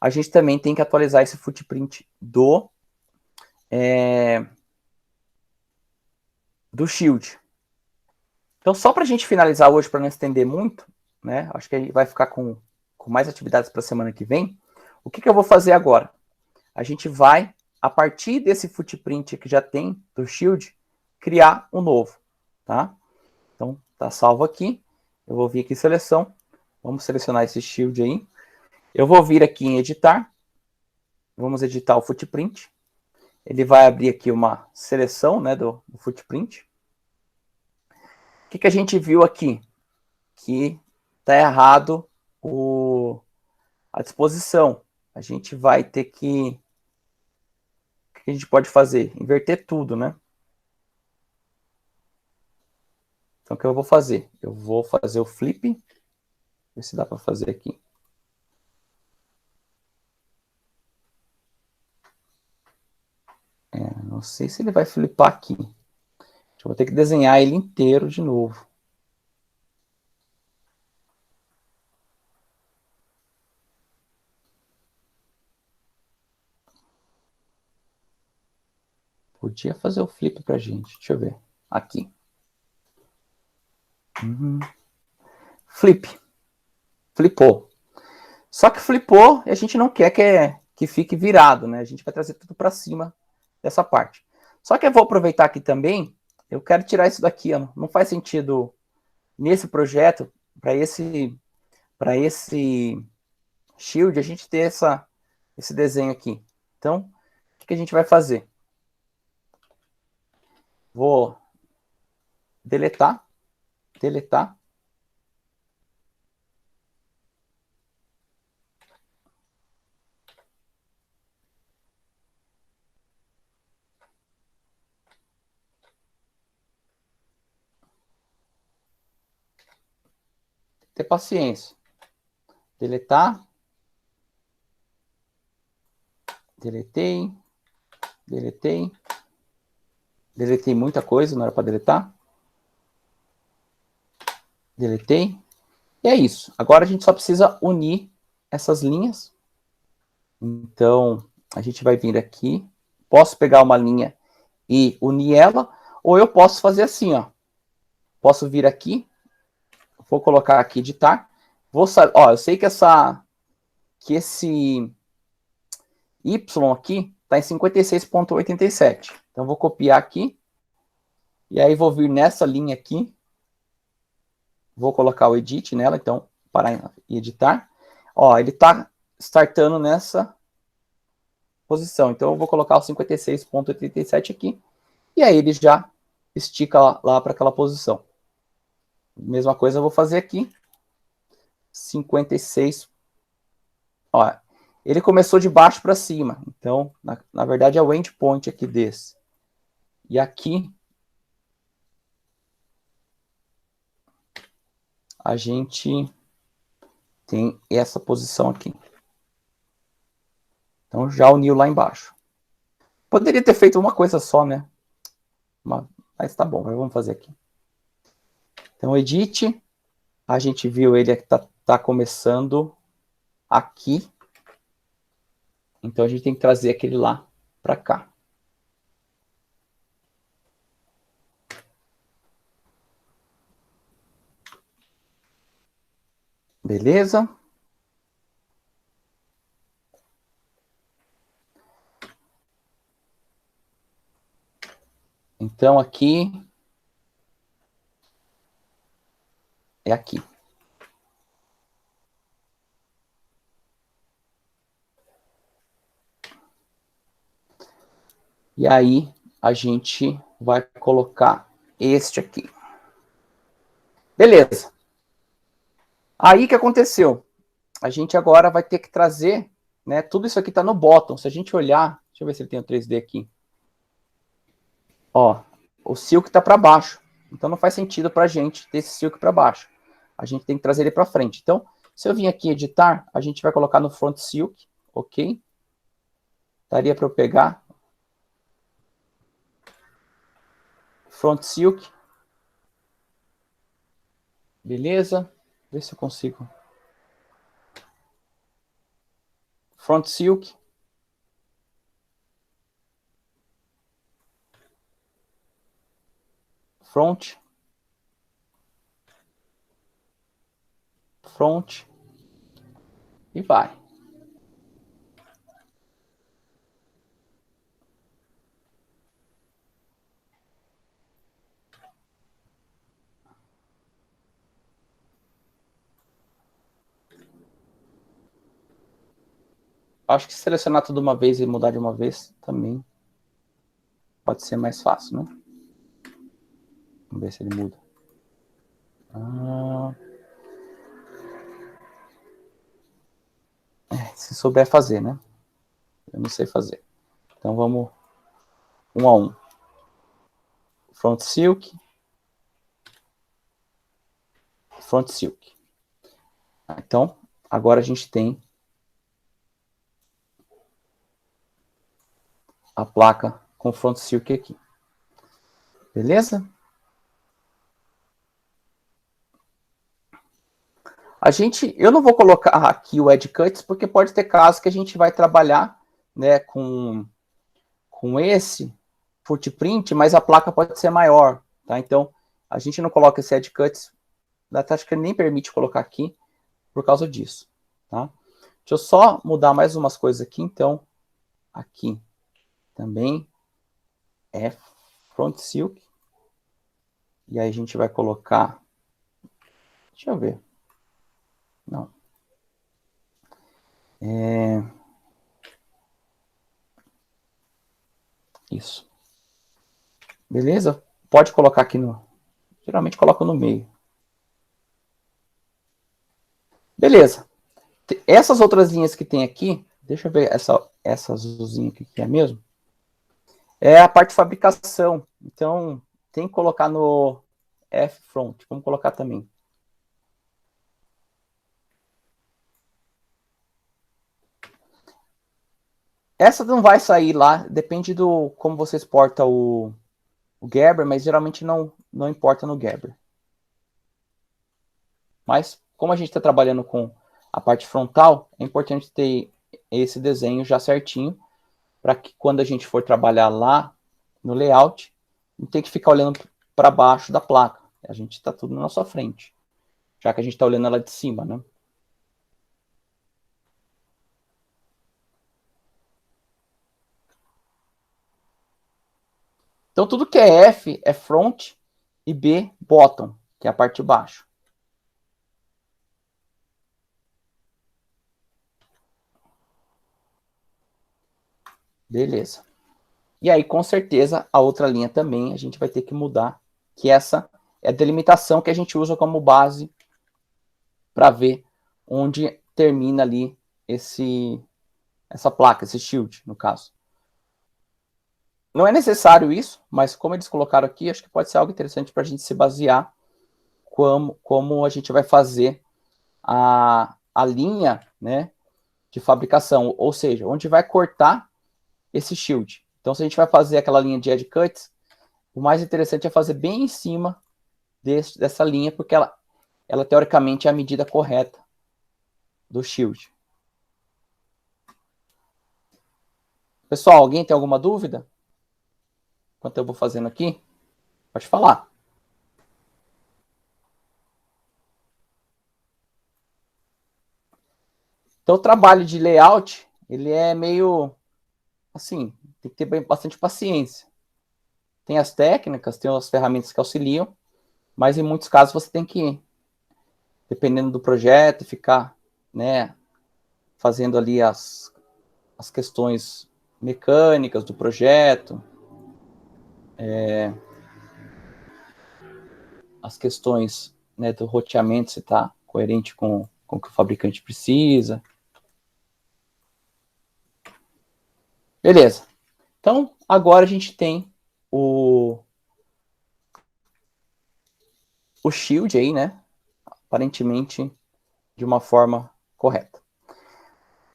A gente também tem que atualizar esse footprint do Shield. Então, só para a gente finalizar hoje, para não estender muito, né? Acho que a gente vai ficar com mais atividades para a semana que vem. O que eu vou fazer agora? A gente vai, a partir desse footprint que já tem do Shield, criar um novo, tá? Então, tá salvo aqui. Eu vou vir aqui em seleção. Vamos selecionar esse Shield aí. Eu vou vir aqui em editar. Vamos editar o footprint. Ele vai abrir aqui uma seleção, né, do footprint. O que a gente viu aqui? Que está errado a disposição. A gente vai ter que... O que a gente pode fazer? Inverter tudo, né? Então, o que eu vou fazer? Eu vou fazer o flip. Ver se dá para fazer aqui. Não sei se ele vai flipar aqui. Eu vou ter que desenhar ele inteiro de novo. Podia fazer o flip pra gente. Deixa eu ver. Aqui. Flip. Flipou. Só que flipou e a gente não quer que fique virado, né? A gente vai trazer tudo para cima dessa parte. Só que eu vou aproveitar aqui também. Eu quero tirar isso daqui. Ó. Não faz sentido nesse projeto, para esse shield, a gente ter esse desenho aqui. Então, o que a gente vai fazer? Vou deletar. Deletar. Ter paciência. Deletar. Deletei. Deletei. Deletei muita coisa, não era para deletar. Deletei. E é isso. Agora a gente só precisa unir essas linhas. Então, a gente vai vir aqui. Posso pegar uma linha e unir ela, ou eu posso fazer assim, ó. Posso vir aqui, vou colocar aqui editar. Ó, eu sei que esse Y aqui está em 56,87. Então, vou copiar aqui. E aí, vou vir nessa linha aqui. Vou colocar o edit nela, então, parar e editar. Ó, ele está startando nessa posição. Então, eu vou colocar o 56,87 aqui. E aí, ele já estica lá para aquela posição. Mesma coisa eu vou fazer aqui. 56. Ó, ele começou de baixo para cima. Então, na verdade, é o endpoint aqui desse. E aqui, a gente tem essa posição aqui. Então, já uniu lá embaixo. Poderia ter feito uma coisa só, né? Mas tá bom, vamos fazer aqui. Então, edit. A gente viu ele que tá começando aqui. Então, a gente tem que trazer aquele lá para cá. Beleza? Então, aqui é aqui. E aí, a gente vai colocar este aqui. Beleza. Aí, o que aconteceu? A gente agora vai ter que trazer, né? Tudo isso aqui está no bottom. Se a gente olhar, deixa eu ver se ele tem o 3D aqui. Ó, o silk está para baixo. Então, não faz sentido para a gente ter esse silk para baixo. A gente tem que trazer ele para frente. Então, se eu vim aqui em editar, a gente vai colocar no front silk, ok? Daria para eu pegar front silk. Beleza? Ver se eu consigo. Front silk. Front. Front. E vai. Acho que selecionar tudo uma vez e mudar de uma vez também pode ser mais fácil, né? Vamos ver se ele muda. Se souber fazer, né? Eu não sei fazer. Então vamos um a um. Front Silk. Front Silk. Então, agora a gente tem a placa com Front Silk aqui. Beleza? Eu não vou colocar aqui o Edge Cuts, porque pode ter casos que a gente vai trabalhar, né, com esse footprint, mas a placa pode ser maior, tá? Então, a gente não coloca esse Edge Cuts, da tática nem permite colocar aqui, por causa disso, tá? Deixa eu só mudar mais umas coisas aqui, então, aqui também é Front Silk, e aí a gente vai colocar, deixa eu ver, não, isso. Beleza? Pode colocar aqui no... Geralmente coloco no meio. Beleza. Essas outras linhas que tem aqui, deixa eu ver essa azulzinha aqui que é mesmo. É a parte de fabricação. Então, tem que colocar no F-Front. Vamos colocar também. Essa não vai sair lá, depende do como você exporta o Gerber, mas geralmente não importa no Gerber. Mas, como a gente está trabalhando com a parte frontal, é importante ter esse desenho já certinho, para que quando a gente for trabalhar lá no layout, não tem que ficar olhando para baixo da placa. A gente está tudo na nossa frente, já que a gente está olhando ela de cima, né? Então, tudo que é F é front e B, bottom, que é a parte de baixo. Beleza. E aí, com certeza, a outra linha também a gente vai ter que mudar, que essa é a delimitação que a gente usa como base para ver onde termina ali essa placa, esse shield, no caso. Não é necessário isso, mas como eles colocaram aqui, acho que pode ser algo interessante para a gente se basear como a gente vai fazer a linha, né, de fabricação, ou seja, onde vai cortar esse shield. Então, se a gente vai fazer aquela linha de edge cuts, o mais interessante é fazer bem em cima dessa linha, porque ela teoricamente é a medida correta do shield. Pessoal, alguém tem alguma dúvida? Enquanto eu vou fazendo aqui, pode falar. Então, o trabalho de layout, ele é meio, assim, tem que ter bastante paciência. Tem as técnicas, tem as ferramentas que auxiliam, mas em muitos casos você tem que, dependendo do projeto, ficar, né, fazendo ali as questões mecânicas do projeto, as questões, né, do roteamento, se está coerente com o que o fabricante precisa. Beleza. Então, agora a gente tem o shield aí, né, aparentemente de uma forma correta.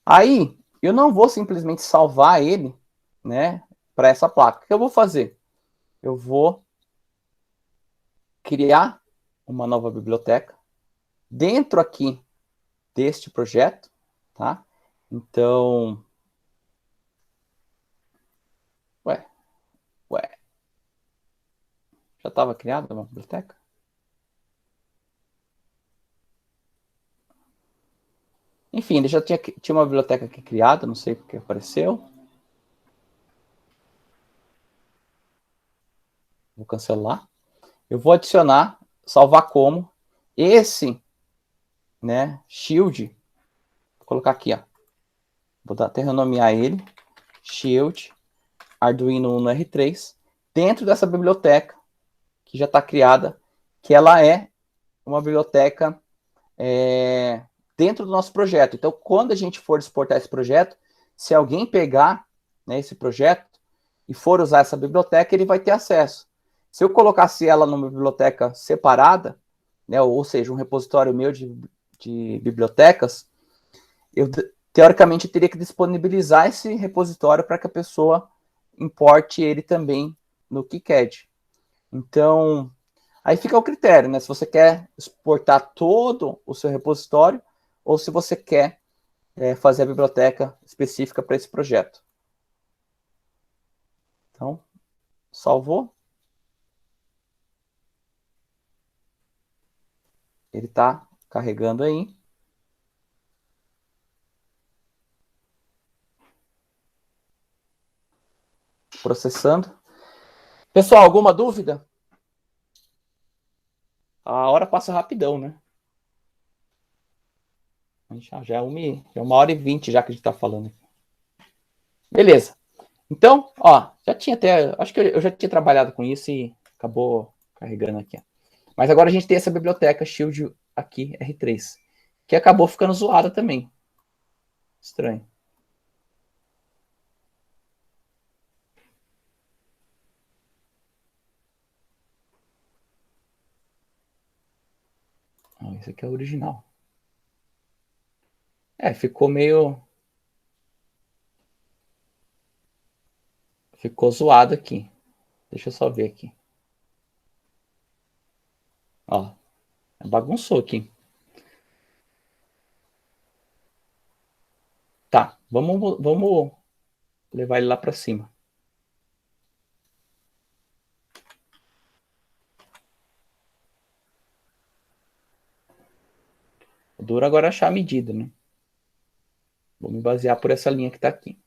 Aí, eu não vou simplesmente salvar ele, né, para essa placa. O que eu vou fazer? Eu vou criar uma nova biblioteca dentro aqui deste projeto, tá? Então, já estava criada uma biblioteca? Enfim, ele já tinha uma biblioteca aqui criada, não sei porque apareceu. Vou cancelar. Eu vou adicionar, salvar como esse, né, shield. Vou colocar aqui, ó. vou até renomear ele, Shield Arduino Uno R3, dentro dessa biblioteca que já está criada, que ela é uma biblioteca dentro do nosso projeto. Então, quando a gente for exportar esse projeto, se alguém pegar, né, esse projeto e for usar essa biblioteca, ele vai ter acesso. Se eu colocasse ela numa biblioteca separada, né, ou seja, um repositório meu de bibliotecas, eu teoricamente teria que disponibilizar esse repositório para que a pessoa importe ele também no KiCad. Então, aí fica o critério, né? Se você quer exportar todo o seu repositório ou se você quer fazer a biblioteca específica para esse projeto. Então, salvou. Ele está carregando aí. Processando. Pessoal, alguma dúvida? A hora passa rapidão, né? Já é 1h20 já que a gente está falando. Beleza. Então, ó, já tinha até... Acho que eu já tinha trabalhado com isso e acabou carregando aqui. Mas agora a gente tem essa biblioteca Shield aqui, R3, que acabou ficando zoada também. Estranho. Esse aqui é o original. Ficou meio... Ficou zoado aqui. Deixa eu só ver aqui. Ó, bagunçou aqui. Tá, vamos levar ele lá para cima. O duro agora é achar a medida, né? Vou me basear por essa linha que está aqui.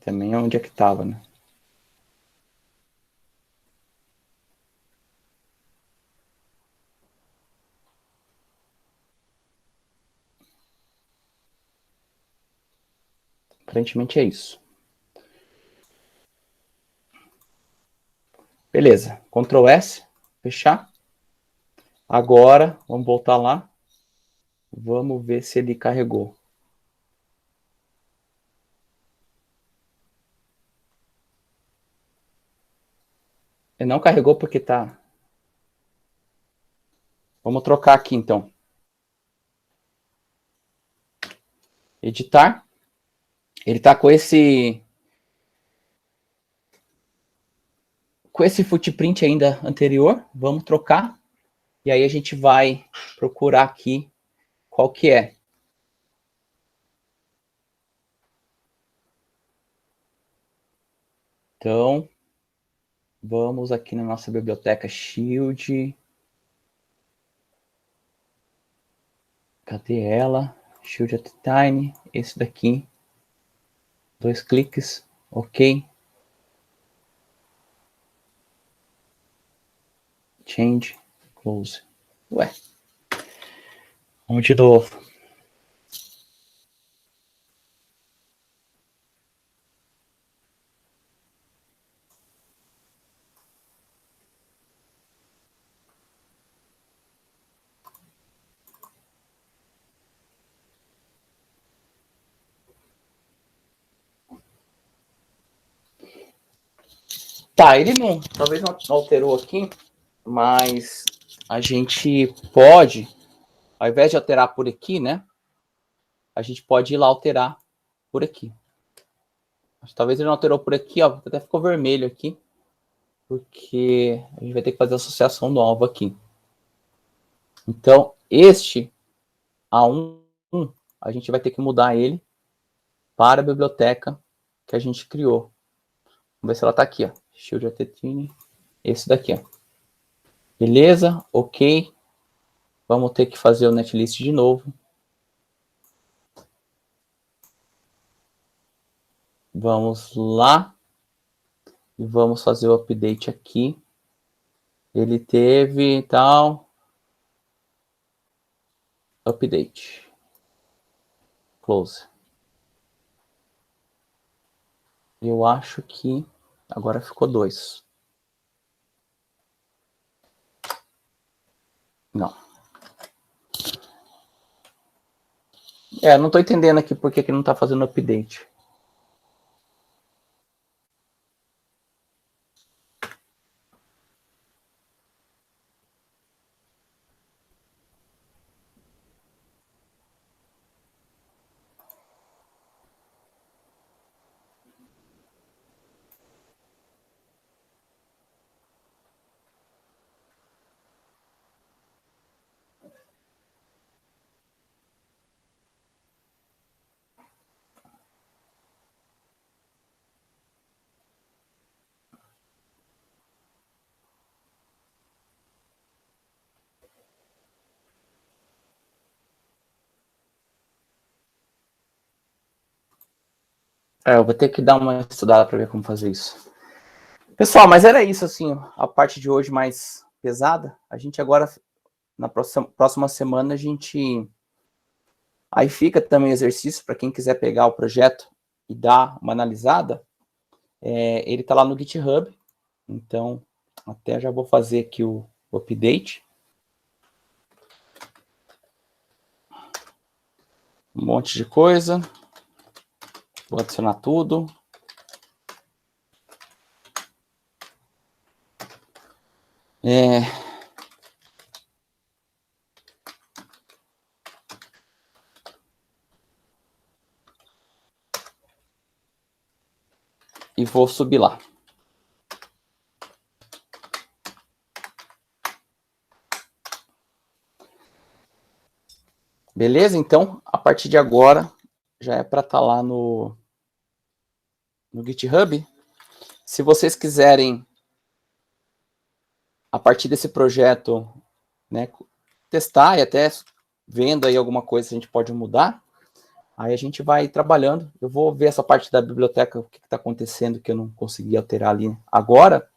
Também é onde é que estava, né? Aparentemente é isso. Beleza. Ctrl S, fechar. Agora, vamos voltar lá. Vamos ver se ele carregou. Ele não carregou porque tá... Vamos trocar aqui, então. Editar. Ele tá com esse footprint ainda anterior. Vamos trocar. E aí a gente vai procurar aqui qual que é. Então, vamos aqui na nossa biblioteca Shield. Cadê ela? Shield at Time. Esse daqui. 2 cliques. Ok. Change. Close. Ué. Vamos de novo. Tá, ele não, talvez não alterou aqui, mas a gente pode, ao invés de alterar por aqui, né? A gente pode ir lá alterar por aqui. Talvez ele não alterou por aqui, ó, até ficou vermelho aqui, porque a gente vai ter que fazer a associação nova aqui. Então, este A1, a gente vai ter que mudar ele para a biblioteca que a gente criou. Vamos ver se ela está aqui, ó. Shield Atetine, esse daqui, ó. Beleza, ok. Vamos ter que fazer o netlist de novo. Vamos lá. E vamos fazer o update aqui. Ele teve tal. Update. Close. Eu acho que agora ficou 2. Não. Não estou entendendo aqui por que não está fazendo update. Eu vou ter que dar uma estudada para ver como fazer isso. Pessoal, mas era isso, assim, a parte de hoje mais pesada. A gente agora, na próxima semana, a gente... Aí fica também exercício para quem quiser pegar o projeto e dar uma analisada. Ele está lá no GitHub. Então, até já vou fazer aqui o update. Um monte de coisa. Vou adicionar tudo. E vou subir lá. Beleza? Então, a partir de agora, já é para estar lá no GitHub. Se vocês quiserem, a partir desse projeto, né, testar e até vendo aí alguma coisa que a gente pode mudar, aí a gente vai trabalhando. Eu vou ver essa parte da biblioteca, o que está acontecendo, que eu não consegui alterar ali agora,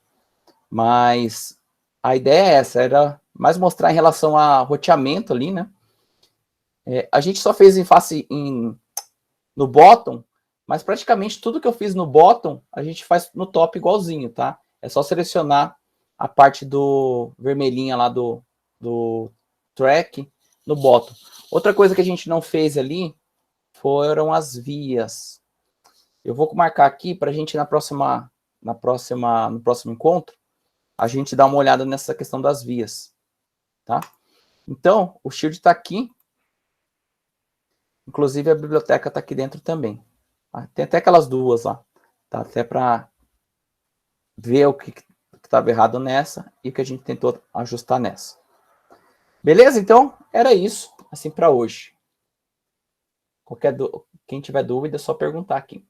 mas a ideia é essa, era mais mostrar em relação a roteamento ali, né? A gente só fez no bottom, mas praticamente tudo que eu fiz no bottom, a gente faz no top igualzinho, tá? É só selecionar a parte do vermelhinha lá do track no bottom. Outra coisa que a gente não fez ali foram as vias. Eu vou marcar aqui para a gente no próximo encontro, a gente dar uma olhada nessa questão das vias, tá? Então, o shield está aqui. Inclusive, a biblioteca está aqui dentro também. Tem até aquelas duas lá. Tá? Até para ver o que estava errado nessa e o que a gente tentou ajustar nessa. Beleza? Então, era isso, assim, para hoje. Quem tiver dúvida, é só perguntar aqui.